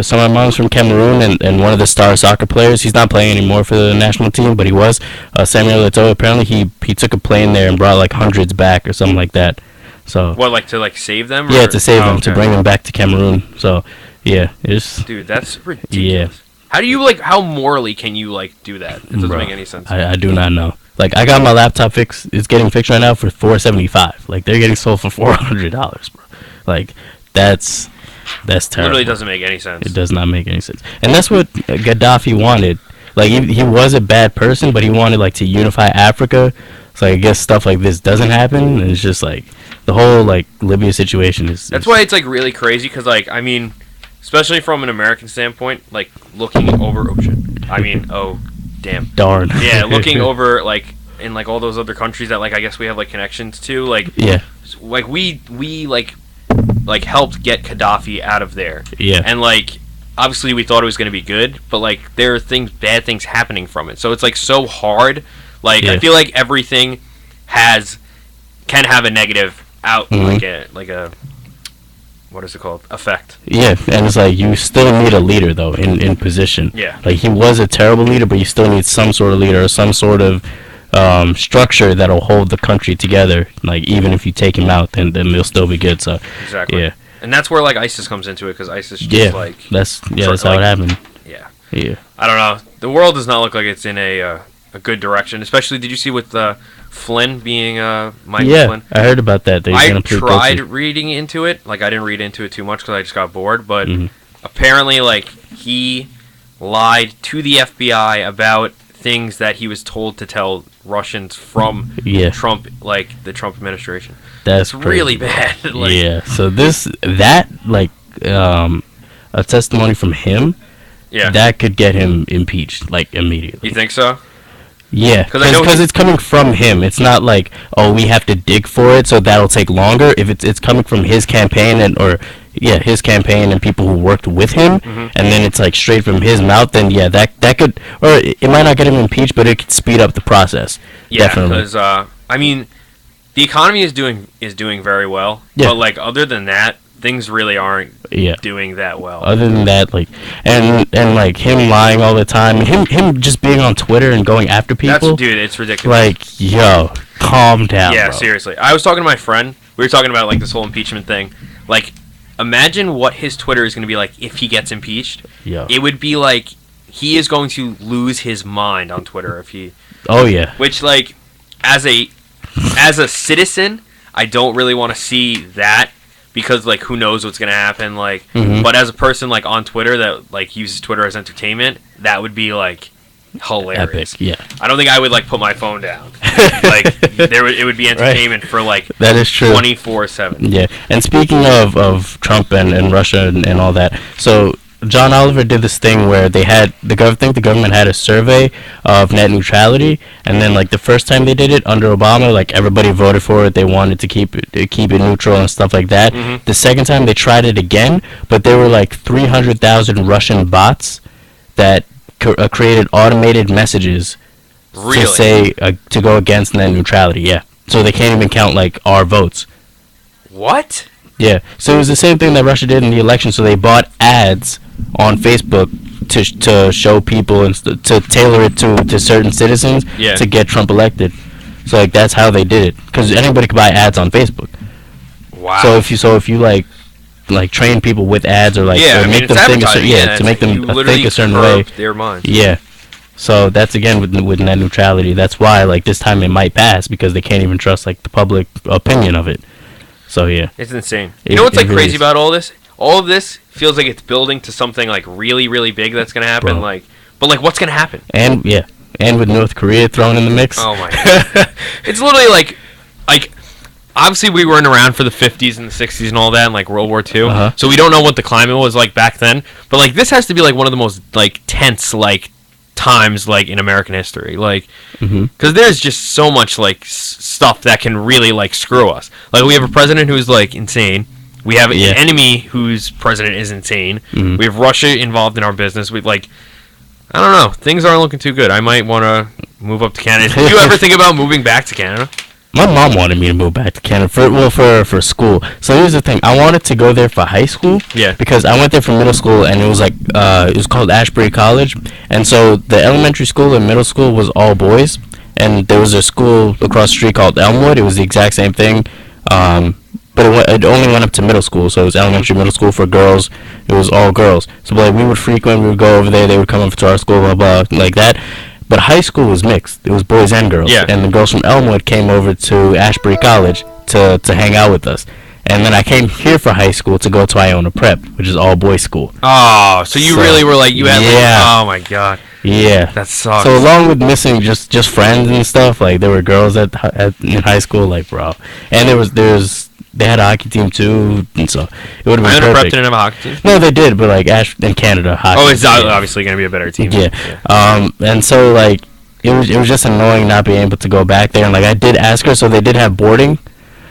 so my mom's from Cameroon, and one of the star soccer players, he's not playing anymore for the national team, but he was, Samuel Eto'o, apparently he took a plane there and brought like hundreds back or something like that. So What, like to like save them? yeah, or- to save Oh, them, to okay. bring them back to Cameroon. So yeah, it's Dude, that's ridiculous. Yeah. How do you like? How morally can you like do that? It doesn't Bro, make any sense. I do not know. Like I got my laptop fixed. It's getting fixed right now for $475. Like they're getting sold for $400, bro. Like that's terrible. Literally doesn't make any sense. It does not make any sense. And that's what Gaddafi wanted. Like he was a bad person, but he wanted like to unify Africa. So I guess stuff like this doesn't happen. And it's just like the whole like Libya situation is. That's why it's like really crazy because like I mean, especially from an American standpoint, like looking over. Oh shit. I mean, oh damn. darn. Yeah, looking over like in like all those other countries that like I guess we have like connections to. Like Yeah. like we like helped get Gaddafi out of there. Yeah. And like obviously we thought it was going to be good, but like there are bad things happening from it. So it's like so hard. Like Yeah. I feel like everything can have a negative out like a what is it called? Effect. Yeah, and it's like you still need a leader though in position. Yeah. Like he was a terrible leader, but you still need some sort of leader or some sort of structure that'll hold the country together. Like even if you take him out, then they'll still be good. So Exactly. yeah, And that's where like ISIS comes into it because ISIS just yeah, like that's sort- how like- it happened. yeah. Yeah, I don't know. The world does not look like it's in a good direction. Especially, did you see with Flynn being Michael yeah, Flynn? I heard about that. They're I gonna plead tried guilty. reading into it. Like I didn't read into it too much because I just got bored. But Mhm. apparently, like he lied to the FBI about things that he was told to tell Russians from Yeah, Trump, like the Trump administration. that's It's really crazy. bad. Like, Yeah, so a testimony from him yeah. that could get him impeached like immediately. You think so? Yeah, 'Cause I know because he- it's coming from him. It's not like, oh, we have to dig for it, so that'll take longer. If it's coming from his campaign his campaign and people who worked with him, Mm-hmm. and then it's like straight from his mouth, then yeah, that could, or it might not get him impeached, but it could speed up the process. Yeah, Definitely. because I mean, the economy is doing very well. Yeah. But like other than that, things really aren't Yeah. doing that well. Other than that, like, and like him lying all the time, and him just being on Twitter and going after people, Dude, it's ridiculous. like, yo, calm down, Yeah, bro. seriously. I was talking to my friend. We were talking about like this whole impeachment thing. Like, imagine what his Twitter is going to be like if he gets impeached. Yo. It would be like he is going to lose his mind on Twitter if he. Oh yeah. Which like, as a citizen, I don't really want to see that because like who knows what's going to happen. Like, Mhm. but as a person like on Twitter that like uses Twitter as entertainment, that would be like hilarious. Epic. Yeah. I don't think I would like put my phone down. Like it would be entertainment for like That is true. 24/7. Yeah, and speaking of Trump and Russia and all that, so John Oliver did this thing where they had the government had a survey of net neutrality, and then like the first time they did it under Obama, like everybody voted for it. They wanted to keep it neutral and stuff like that. Mhm. The second time they tried it again, but there were like 300,000 Russian bots that created automated messages Really? to say to go against net neutrality. Yeah, so they can't even count like our votes. What? Yeah, so it was the same thing that Russia did in the election. So they bought ads on Facebook to show people and to tailor it to certain citizens Yeah. to get Trump elected. So like that's how they did it, because anybody could buy ads on Facebook. Wow. So if you like train people with ads or like yeah, or I mean make it's them think advertising. to make them you literally think a certain way. curved their minds. Yeah. So that's again with net neutrality. That's why like this time it might pass, because they can't even trust like the public opinion of it. So yeah. It's insane. It- You know what's it like really crazy is. about all this? All of this feels like it's building to something like really, really big that's gonna happen. Bro. Like, but like, what's gonna happen? And yeah, and with North Korea thrown in the mix. Oh my god! It's literally like obviously we weren't around for the 50s and the 60s and all that, and like World War II, Uh-huh. so we don't know what the climate was like back then. But like this has to be like one of the most like tense like times like in American history, like hmm because there's just so much like stuff that can really like screw us. Like we have a president who's like insane. We have Yeah. an enemy whose president is insane. Mhm. We have Russia involved in our business. We like, I don't know. Things aren't looking too good. I might want to move up to Canada. Did you ever think about moving back to Canada? My mom wanted me to move back to Canada for school. So here's the thing: I wanted to go there for high school. Yeah. Because I went there for middle school, and it was like it was called Ashbury College, and so the elementary school and middle school was all boys, and there was a school across the street called Elmwood. It was the exact same thing, but it only went up to middle school. So it was elementary, middle school for girls. It was all girls. So like we would frequent, we would go over there. They would come up to our school, blah blah, like that. But high school was mixed. It was boys and girls. Yeah. And the girls from Elmwood came over to Ashbury College to hang out with us. And then I came here for high school to go to Iona Prep, which is all boys school. Oh, so you really were like, you had Yeah. like, oh my god, Yeah. that sucks. So along with missing just friends and stuff, like there were girls in high school, like bro. And they had a hockey team too, and so it would have been Iona Prep perfect. didn't have a hockey team. No, they did, but like in Canada, hockey. Oh, it's yeah. obviously going to be a better team. Yeah. And so like it was just annoying not being able to go back there. And like I did ask her, so they did have boarding,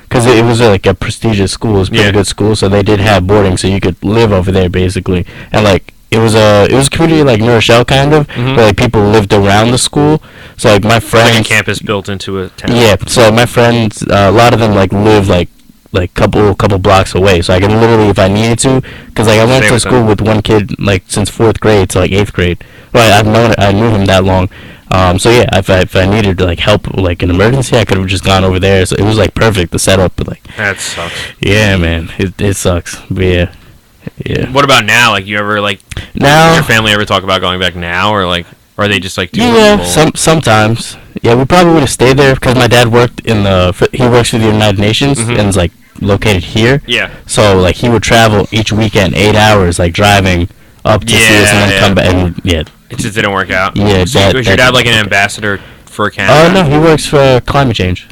because it was like a prestigious school, it was a pretty Yeah. good school, so they did have boarding, so you could live over there basically. And like it was a community like New Rochelle kind of, Mhm. where like people lived around the school. So like my friends. Like a campus built into a town. Yeah. So my friends, a lot of them like live like couple blocks away, so I could literally, if I needed to, because like I went Stay to with school them. with one kid like since 4th grade to like 8th grade. Right, I knew him that long. So yeah, if I needed like help, like an emergency, I could have just gone over there. So it was like perfect, the setup. But like, That sucks. yeah, man, it sucks. But yeah. What about now? Like, you ever like Now, does your family ever talk about going back now, or like, or are they just like too yeah, comfortable? sometimes. Yeah, we probably would have stayed there because my dad worked he works for the United Nations Mhm. and is like located here. Yeah. So like he would travel each weekend 8 hours, like driving up to see us and then Yeah, come yeah. back. And yeah. It just didn't work out. Yeah, So that- was your that- dad like an ambassador for Oh Canada? no, he works for climate change.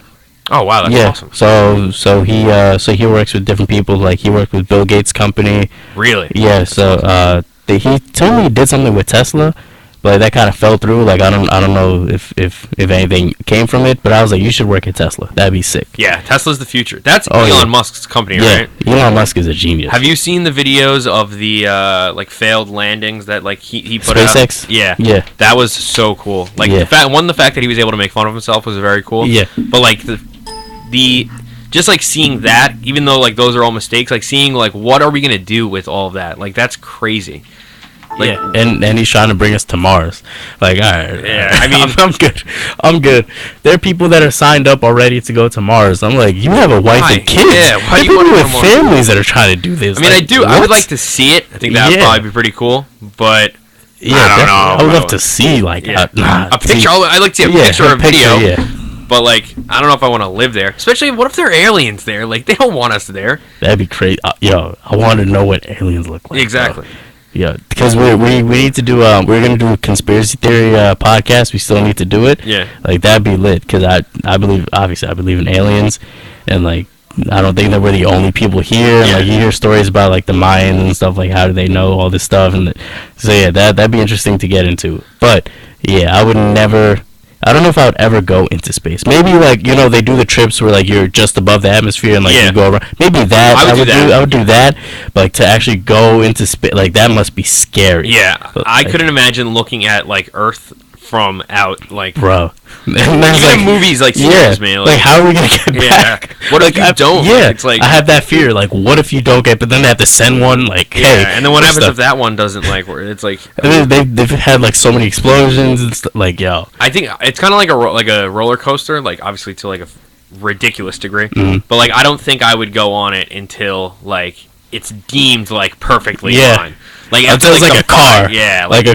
Oh wow, that's yeah. awesome. So he works with different people. Like he worked with Bill Gates' company. Really? Yeah. So he told me he did something with Tesla, but that kind of fell through. Like I don't know if anything came from it. But I was like, you should work at Tesla. That'd be sick. Yeah, Tesla's the future. That's Oh, Elon yeah. Musk's company, Yeah. right? Elon Musk is a genius. Have you seen the videos of the like failed landings that like he put SpaceX? out? Yeah. Yeah. That was so cool. Like Yeah. the fact that he was able to make fun of himself was very cool. Yeah. But like the just like seeing that, even though like those are all mistakes, like seeing like what are we gonna do with all of that? Like that's crazy. Like, Yeah, and he's trying to bring us to Mars. Like, all right, Yeah, all right. I mean- I'm good. There are people that are signed up already to go to Mars. I'm like, you have a wife Why? and kids. Yeah, why There do you are wanna people go with to Mars? families that are trying to do this? I mean, Like, I do. I would what? like to see it. I think that would Yeah. probably be pretty cool. But Yeah, I don't definitely. know, I would bro. love to see like yeah, nah, a picture. see- I'd like to see a yeah, picture or a video. Yeah, But like, I don't know if I want to live there. Especially, what if there are aliens there? Like, they don't want us there. that'd be crazy. Yo, I want to know what aliens look like. Exactly. Bro. Yeah, because we need to do we're gonna do a conspiracy theory podcast. We still need to do it. Yeah. Like that'd be lit because I believe in aliens, and like I don't think that we're the only people here. And, Yeah. like you hear stories about like the Mayans and stuff, like how do they know all this stuff, and so yeah, that'd be interesting to get into. But yeah, I don't know if I would ever go into space. Maybe like they do the trips where like you're just above the atmosphere and like Yeah. you go around. Maybe that I would do that. I would do that. But like to actually go into space, like that must be scary. Yeah, But, I like, couldn't imagine looking at like Earth from out like. bro. And Even that's, in like, movies like yeah, scares me. like how are we gonna get Yeah. back? What if you don't? Yeah, It's like- I have that fear. Like, what if you don't get? But then they have to send one. Like, Yeah, hey, and then what this happens stuff- if that one doesn't like work? It's like And then they've had like so many explosions and stuff. Like, yo, I think it's kind of like a roller coaster, like obviously to like a ridiculous degree. Mhm. But like I don't think I would go on it until like it's deemed like perfectly Yeah. fine. Like until it's like the a car. yeah, like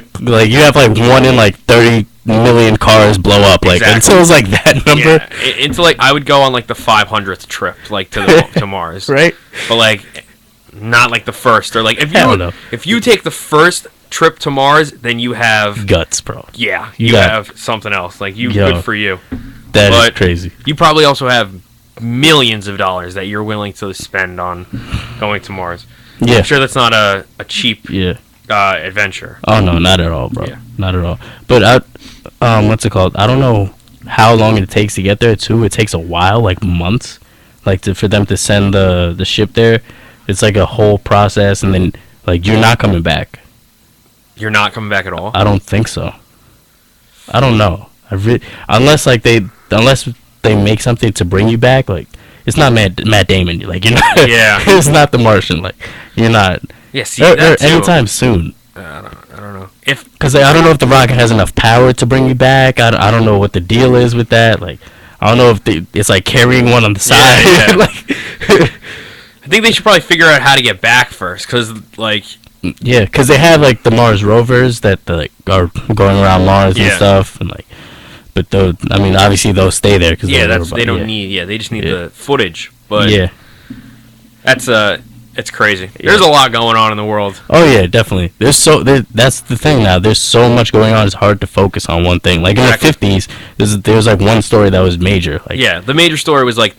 you have like 1 in like 30 million cars blow up. Like Exactly. until it's like that number, yeah. It's like I would go on like the 500th trip, like to Mars, right? But like not like the first or like Hell no. if you take the first trip to Mars, then you have Guts, bro. yeah, You you got- have something else. Like Yo. good for you. That is But- crazy. You probably also have millions of dollars that you're willing to spend on going to Mars. Yeah, I'm sure that's not a cheap yeah. adventure. Oh no, not at all, bro. Yeah. Not at all. But what's it called? I don't know how long it takes to get there too. It takes a while, like months, like for them to send the ship there. It's like a whole process, and then like you're not coming back. You're not coming back at all. I don't think so. I don't know. Unless they make something to bring you back, like it's not Matt Damon. Like you're not. Yeah. It's not The Martian. Like you're not. Yeah, see Or that too. anytime soon. I don't know. If Because I don't know if the Rocket has enough power to bring you back. I don't know what the deal is with that. Like I don't know if it's like carrying one on the side. Yeah. Like I think they should probably figure out how to get back first, because like yeah, because they have like the Mars rovers that like are going around Mars and Yeah. stuff, and like, but those, I mean, obviously those stay there because yeah, they don't need they just need Yeah. the footage. But Yeah. that's it's crazy. There's a lot going on in the world. Oh yeah, definitely. That's the thing now. There's so much going on. It's hard to focus on one thing. Like Exactly. in the 50s, there's like one story that was major. Like Yeah, the major story was like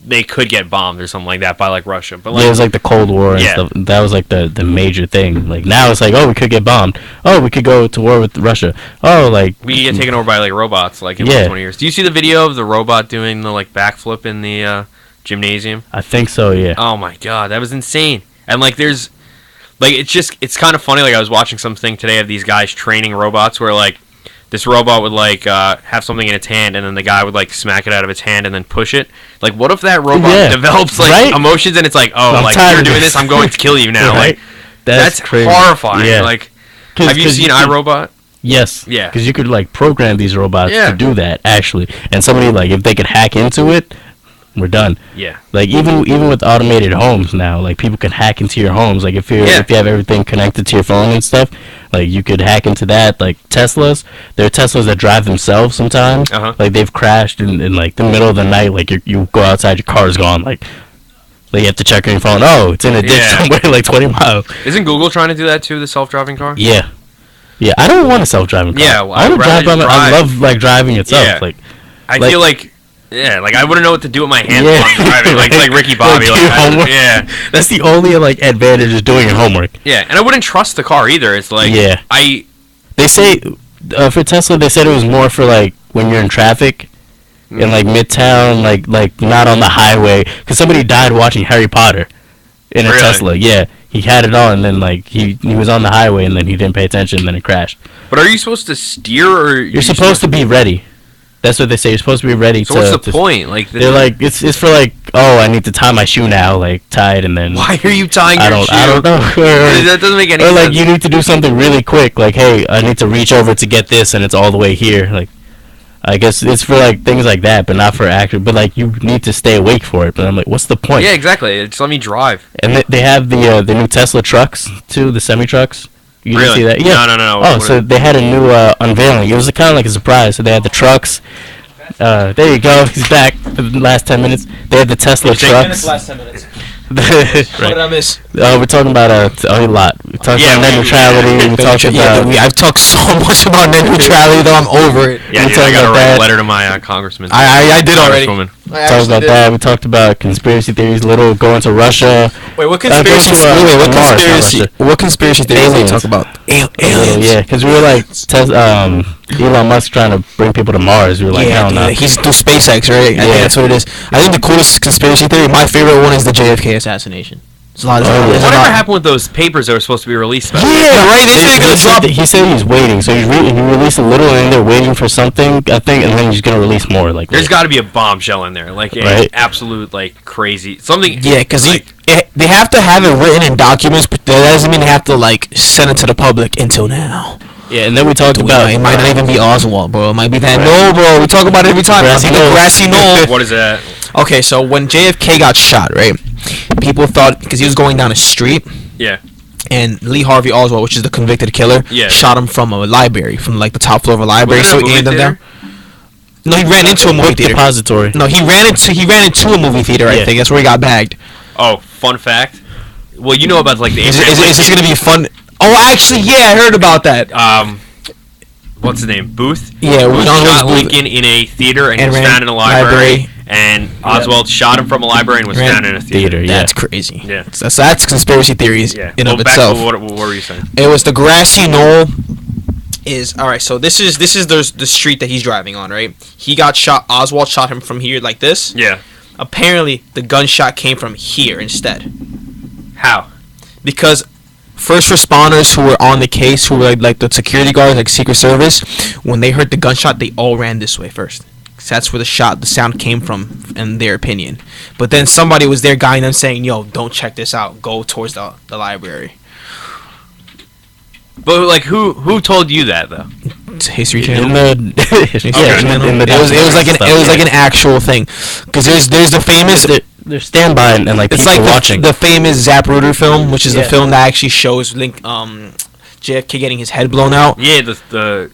they could get bombed or something like that by like Russia. But yeah, like it was like the Cold War and Yeah. stuff. That was like the major thing. Like now it's like, oh, we could get bombed. Oh, we could go to war with Russia. Oh, like we get taken over by like robots like in Yeah. like 20 years. Do you see the video of the robot doing the like backflip in the gymnasium? I think so. Yeah. Oh my god, that was insane. And like there's like it's kind of funny. Like I was watching something today of these guys training robots where like this robot would like have something in its hand and then the guy would like smack it out of its hand and then push it. Like what if that robot Yeah. develops like Right? emotions and it's like, oh, I'm like tired you're of doing this. this, I'm going to kill you now. Right? Like that's crazy. horrifying. Yeah. Like 'Cause- have you 'cause seen could- iRobot? Yes. Yeah. Because you could like program these robots Yeah. to do that actually, and somebody like if they could hack into it, we're done. Yeah. Like even with automated homes now, like people can hack into your homes. Like if you Yeah. if you have everything connected to your phone and stuff, like you could hack into that. Like Teslas, there are Teslas that drive themselves sometimes. Uh-huh. Like they've crashed in like the middle of the night. Like you go outside, your car's gone. Like you have to check on your phone. Oh, it's in a ditch Yeah. somewhere like 20 miles. Isn't Google trying to do that too, the self-driving car? Yeah. Yeah, I don't want a self-driving car. Yeah, well, I want I'd to drive rather by I drive. love like driving itself. Yeah. Like I Like- feel like I wouldn't know what to do with my hands Yeah. while I'm driving. Like Right. Ricky Bobby. Like, Like, do homework. yeah. that's the only like advantage is doing your homework. Yeah, and I wouldn't trust the car either. It's like Yeah. They say for Tesla, they said it was more for like when you're in traffic in like Midtown, like not on the highway. Because somebody died watching Harry Potter in a Really? Tesla. Yeah, he had it on, and then like he was on the highway, and then he didn't pay attention, and then it crashed. But are you supposed to steer or You're supposed to be ready. That's what they say. You're supposed to be ready. So to, what's the to- point? Like They're like it's for like, oh, I need to tie my shoe now, like tie it, and then why are you tying I your don't shoe? I don't know. That doesn't make any Or sense. like you need to do something really quick, like hey, I need to reach over to get this, and it's all the way here. Like, I guess it's for like things like that, but not for action. But like you need to stay awake for it. But I'm like, what's the point? Yeah, exactly. Just let me drive. And they have the new Tesla trucks too, the semi trucks. You didn't Really? see that? Yeah. No. Oh, What so they had a new unveiling. It was kind of like a surprise. So they had the trucks. There you go. He's back for the last 10 minutes. They had the Tesla trucks. Last 10 minutes. What right. did I miss? We're talking about a lot. We talked Yeah, about net neutrality. We talked about. I've talked so much about net neutrality though I'm over it. Yeah, we dude, talked I got to about write that. a letter to my congressman. I did already. Congresswoman. I Talked about that. We talked about conspiracy theories. Little going to Russia. Wait, what going conspiracy? to, What Mars, not conspiracy? Russia. What conspiracy theories did you Aliens. talk about? Aliens. Yeah, because we were like Elon Musk trying to bring people to Mars. We were like, hell no. He's through SpaceX, right? I think Yeah. that's what it is. I think the coolest conspiracy theory, my favorite one, is the JFK assassination. There's a lot of Oh, there's a Whatever lot- happened with those papers that were supposed to be released? About it? Yeah, right. They said they're gonna drop. He said he's waiting, so he released a little, and they're waiting for something, I think, and then he's gonna release more. Like There's got to be a bombshell in there, like a Right. absolute like crazy something. Yeah, because like, they have to have it written in documents, but that doesn't mean they have to like send it to the public until now. yeah, and then we talked about It might not even be Oswald, bro. It might be that. No, bro. We talk about it every time. Grassy The knoll. grassy knoll. what is that? Okay, so when JFK got shot, right? People thought because he was going down a street, Yeah. and Lee Harvey Oswald, which is the convicted killer, Yeah. shot him from a library, from like the top floor of a library. Was it So a he movie aimed him theater? down. No, he ran into a movie book theater. depository. No, he ran into a movie theater. I Yeah. think that's where he got bagged. Oh, fun fact. Well, you know about like the Is Abraham this Lincoln- gonna be fun? Oh, actually, yeah, I heard about that. what's his name? Booth. Yeah, Booth John shot Booth. Lincoln in a theater and, And was ran found in a library. library. And Oswald shot him from a library and was Ran found in a theater. Yeah. That's crazy. Yeah. That's conspiracy theories Yeah. in Well, of back itself. to what were you saying? It was the grassy knoll. Is all right. So this is the street that he's driving on, right? He got shot. Oswald shot him from here, like this. Yeah. Apparently, the gunshot came from here instead, How? because first responders who were on the case, who were like the security guards, like Secret Service, when they heard the gunshot, they all ran this way first. 'cause that's where the sound came from, in their opinion. But then somebody was there guiding them, saying, "Yo, don't check this out. Go towards the library." But like, who told you that though? It's History In Channel. the History yeah, Channel. in the It was like an stuff, it was like yeah. an actual thing, because there's the famous. They're standby and like It's people like watching. the famous Zapruder film, which is the Yeah. film that actually shows JFK getting his head blown out. Yeah, I know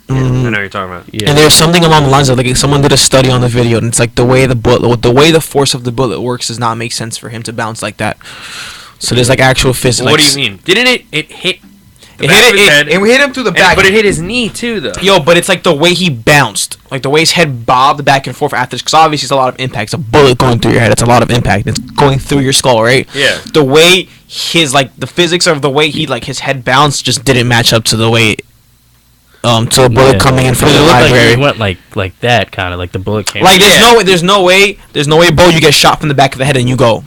what you're talking about. Yeah. And there's something along the lines of like someone did a study on the video, and it's like the way the force of the bullet works does not make sense for him to bounce like that. So there's like actual physics. What do you mean? Didn't it hit? The It back of his head, hit him through the back. but it hit his knee too, though. Yo, but it's like the way he bounced, like the way his head bobbed back and forth after, because obviously it's a lot of impact. It's a bullet going through your head. It's a lot of impact. It's going through your skull, right? Yeah. The way the physics of the way his head bounced just didn't match up to the way, to a bullet coming in from It the looked library. like it went like that kind of like the bullet came. Like there's no way, bro. You get shot from the back of the head and you go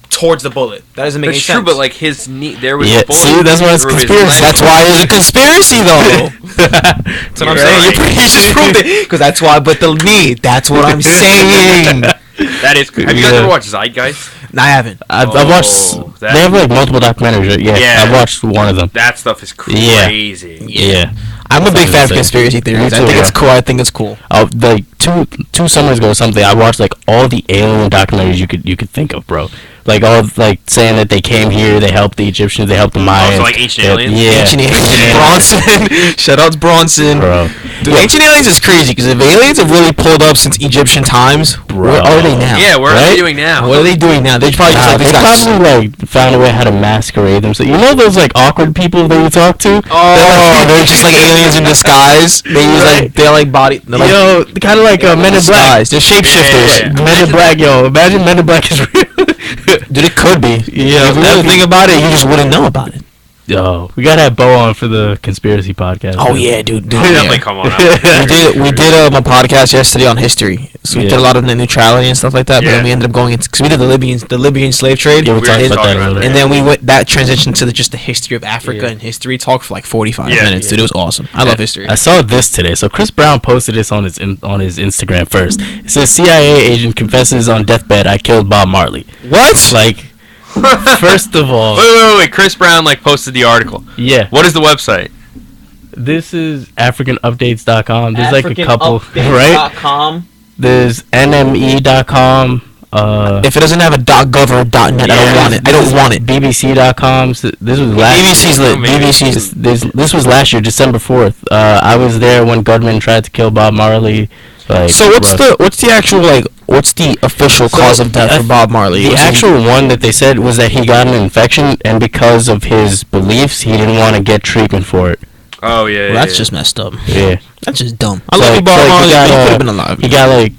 towards the bullet. That doesn't make That's any true, sense. but like his knee, there was Yeah, a bullet. see, that's why it's through his conspiracy. leg. That's why it's a conspiracy, though. That's what I'm You're saying. right. You just proved it. Because that's why. But the knee. That's what I'm saying. That is. Have you guys Yeah. ever watched Zeitgeist? No, I haven't. I've Oh, watched. that- They have like multiple documentaries. Right? Yeah, Yeah. I've watched one of them. That stuff is Yeah. crazy. Yeah. I'm a big fan of Insane. conspiracy theories. Me I too, think bro. it's cool. I think it's cool. Like two summers ago or something, I watched like all the alien documentaries you could think of, bro. Like all like saying that they came here, they helped the Egyptians, they helped the Mayans. so like ancient aliens? Yeah. Ancient aliens. Bronson. Shout out to Bronson. Bro. Dude, ancient aliens is crazy because if aliens have really pulled up since Egyptian times, where are they now? Yeah, what are Right? they doing now? What are they doing now? They probably just like They these guys. probably like found a way how to masquerade themselves. You know those like awkward people that you talk to? Oh, they're just like aliens in disguise. They use like they're like body. They're like Yo, kind of like Men in Black. disguise. They're shapeshifters. Yeah. Men in Black, yo. Imagine Men in Black is real. Dude, it could be. Yeah, If you really think about it, you just wouldn't know about it. Yo, we gotta have Bo on for the conspiracy podcast. Oh yeah, dude. Definitely Yeah. come on. We did a podcast yesterday on history. So we Yeah. did a lot of the neutrality and stuff like that. But Yeah. then we ended up going into because we did the Libyan slave trade. Yeah, we'll We talk were about that talking a little about bit. And then we went that transitioned to just the history of Africa Yeah. and history talk for like 45 Yeah. minutes. Dude, it was awesome. I love history. I saw this today. So Chris Brown posted this on his Instagram first. It says CIA agent confesses on deathbed, I killed Bob Marley. What? Like, first of all, Wait. Chris Brown like posted the article. yeah, What is the website? this is AfricanUpdates.com. There's like a couple, right? .com. There's NME.com. If it doesn't have a .gov or .net, I don't want it. I don't want it. BBC.com. So this was last. BBC's lit. Maybe. BBC's. This was last year, December 4th. I was there when Gutman tried to kill Bob Marley. Like, So what's bro. the actual like what's the official cause of death for Bob Marley? The Was it- actual one that they said was that he got an infection, and because of his beliefs, he didn't want to get treatment for it. Oh yeah. Well, that's just messed up. Yeah. That's just dumb. I So, love you, Bob so he Marley. got, He could have uh, been alive. He got like,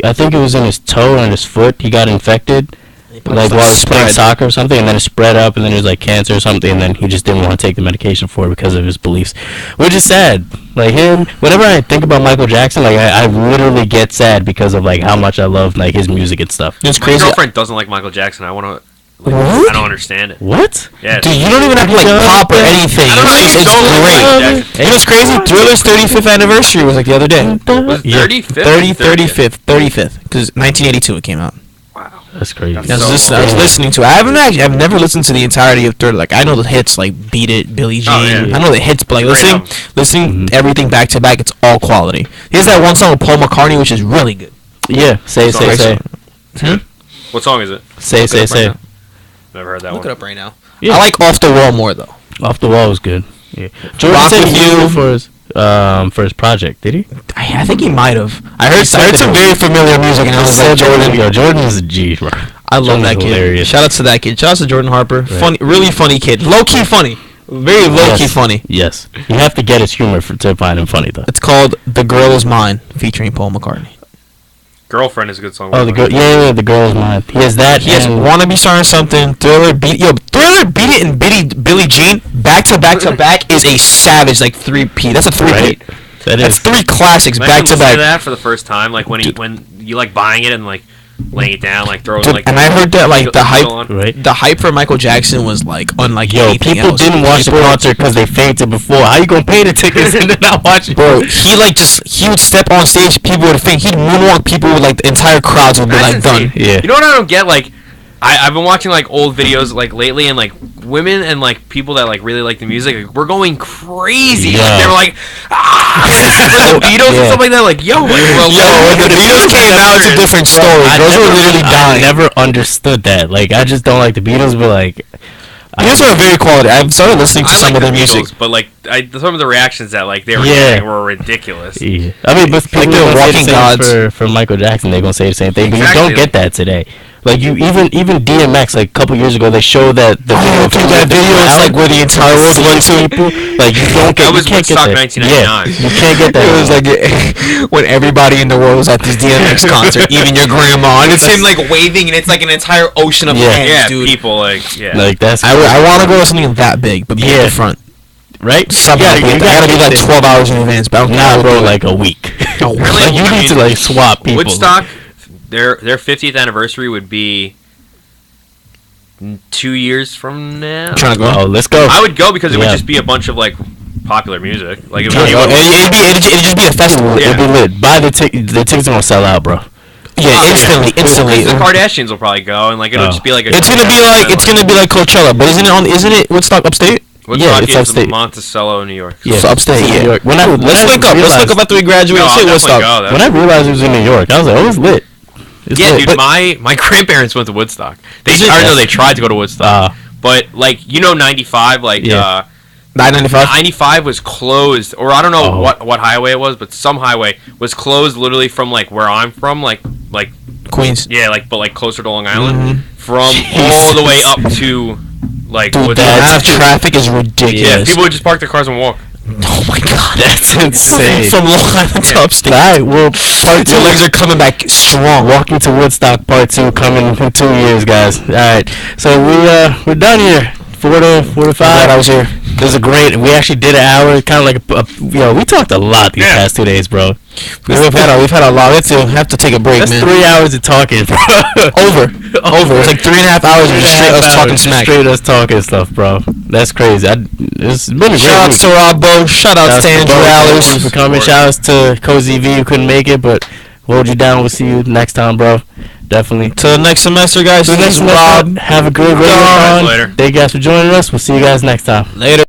I think it was in his toe and his foot. He got infected, like while he was playing soccer or something, and then it spread up, and then it was like cancer or something, and then he just didn't want to take the medication for it because of his beliefs, which is sad. Like him, whenever I think about Michael Jackson, like I literally get sad because of like how much I love like his music and stuff. It's My crazy. girlfriend doesn't like Michael Jackson. I want to. What? I don't understand it. What? Yeah. Dude, you don't even have to like pop or anything. I don't know, It's you don't like great. Michael Jackson. You know what's crazy? Thriller's 35th anniversary was like the other day. Was it 35th? 35th. Because 1982 it came out. Wow. That's crazy. I was, So I was long. listening to it. I've never listened to the entirety of Thriller. Like I know the hits like Beat It, Billie Jean. Oh, yeah. I know the hits, but like Great listening album. everything back to back, it's all quality. He has that one song with Paul McCartney, which is really good. Yeah. Say. What song is it? Say. Look it up right now. Never heard that Look one. it up right now. Yeah. I like Off the Wall more though. Off the Wall was good. Yeah. Jordan Rock said With he You. used it for his project. Did he? I think he might have. I heard said some that- very familiar music, and I was like, Jordan. Yo, Jordan is a G, bro. I love Jordan's that kid. hilarious. Shout out to that kid. Shout out to Jordan Harper. Funny, really funny kid. Low key funny. Very low key Yes. funny. Yes. You have to get his humor to find him funny, though. It's called "The Girl Is Mine," featuring Paul McCartney. Girlfriend is a good song. Oh, the girl. Yeah, the girl is mine. He has that. He has and- "Wanna Be Starting Something," Thriller, Beat It, and Billie Jean back to back is a savage like 3P. That's a 3P. Right. That That's is. 3 classics Imagine back to listening back. that for the first time, like when you like buying it and like laying it down, like throwing Dude, like. and I heard that like the hype, on. Right. the hype for Michael Jackson was like unlike Yo, anything people else. didn't watch the concert because they fainted before. How you gonna pay the tickets and then not watch it? Bro, he would step on stage, people would faint. He'd moonwalk, people would like the entire crowds would be That's like done. insane. Yeah. You know what I don't get? Like, I've been watching like old videos like lately, and like women and like people that like really like the music, like, we're going crazy. Yeah. Like, they were like, for the Beatles and Yeah. stuff like that. Like, yo, like, Yo, when the Beatles came out, it's a different story. Those were literally I dying. never understood that. Like, I just don't like the Beatles, but like, Beatles are very quality. I've started listening to I some like of the their music. Beatles, but like some of the reactions that like they were Yeah. getting were ridiculous. yeah. I mean, but people they're are gonna say walking the same gods. for Michael Jackson. They're gonna say the same thing, but Exactly. you don't get that today. Like, you even DMX, like a couple years ago, they showed that the video. Dude, that video is like where the entire world went to. people. Like, you don't get. That was you can't get Woodstock that. 1999. Yeah, you can't get that. It was like when everybody in the world was at this DMX concert, even your grandma, and it's him like waving, and it's like an entire ocean of Yeah. hands, Yeah, dude. people like yeah. like that's I want to go to something that big, but be at Yeah. the front. right. Somehow, You I gotta be like get 12 hours in advance. But I don't Nah, know. bro, like a week. Really? Like, you I need to mean, like swap people. Woodstock, their 50th anniversary would be 2 years from now. I'm trying to go. Oh, let's go. I would go because it would Yeah. just be a bunch of like popular music. Like it Trying would to be, go. It'd just be a festival. Yeah. It'd be lit. Buy the tickets. The tickets are gonna sell out, bro. Yeah, instantly. the Kardashians will probably go, and like it'll Oh. just be like a. It's gonna be like Coachella, but isn't it Woodstock upstate? Woodstock it's is upstate. Monticello, New York. Yeah, So upstate, it's in yeah. New York. When I Let's wake up. Let's realized- wake up after we graduate. No, and I'll say definitely Woodstock. go. That's- When I realized it was in New York, I was like, "Oh, it's lit." It's Yeah, lit. dude, But- my grandparents went to Woodstock. They Is it? or no, they tried to go to Woodstock, Ah. but like 95, like Yeah. 995. 95 was closed, or I don't know Oh. what highway it was, but some highway was closed literally from like where I'm from, like Queens. yeah, like but like closer to Long Island, Mhm. from all the way up to like Dude, the Woodstock. amount of traffic is Yeah, ridiculous. people would just park their cars and walk. Oh my god, That's insane. From Long Island to Yeah. upstate. All right, well, part Your two. legs are coming back strong. Walking to Woodstock Part 2 coming in 2 years, guys. All right, so we're done here. 4 to 5. I was here. This is a great. We actually did an hour, kind of like we talked a lot these Yeah. past 2 days, bro. We've had a lot. We have to take a break, That's man. 3 hours of talking, bro. Over. It's like 3.5 hours of just straight us talking smack. Straight us talking stuff, bro. That's crazy. It's been a great Shout outs week. to Rob Bo. Shout outs to Andrew Bo. Allers. Thank you for coming. Shout outs to Cozy V who couldn't make it, but we'll hold you down. We'll see you next time, bro. Definitely. Till next semester, guys. Till This next is semester. Rob. Have a good Guys, radio. later. Thank you guys for joining us. We'll see you guys next time. Later.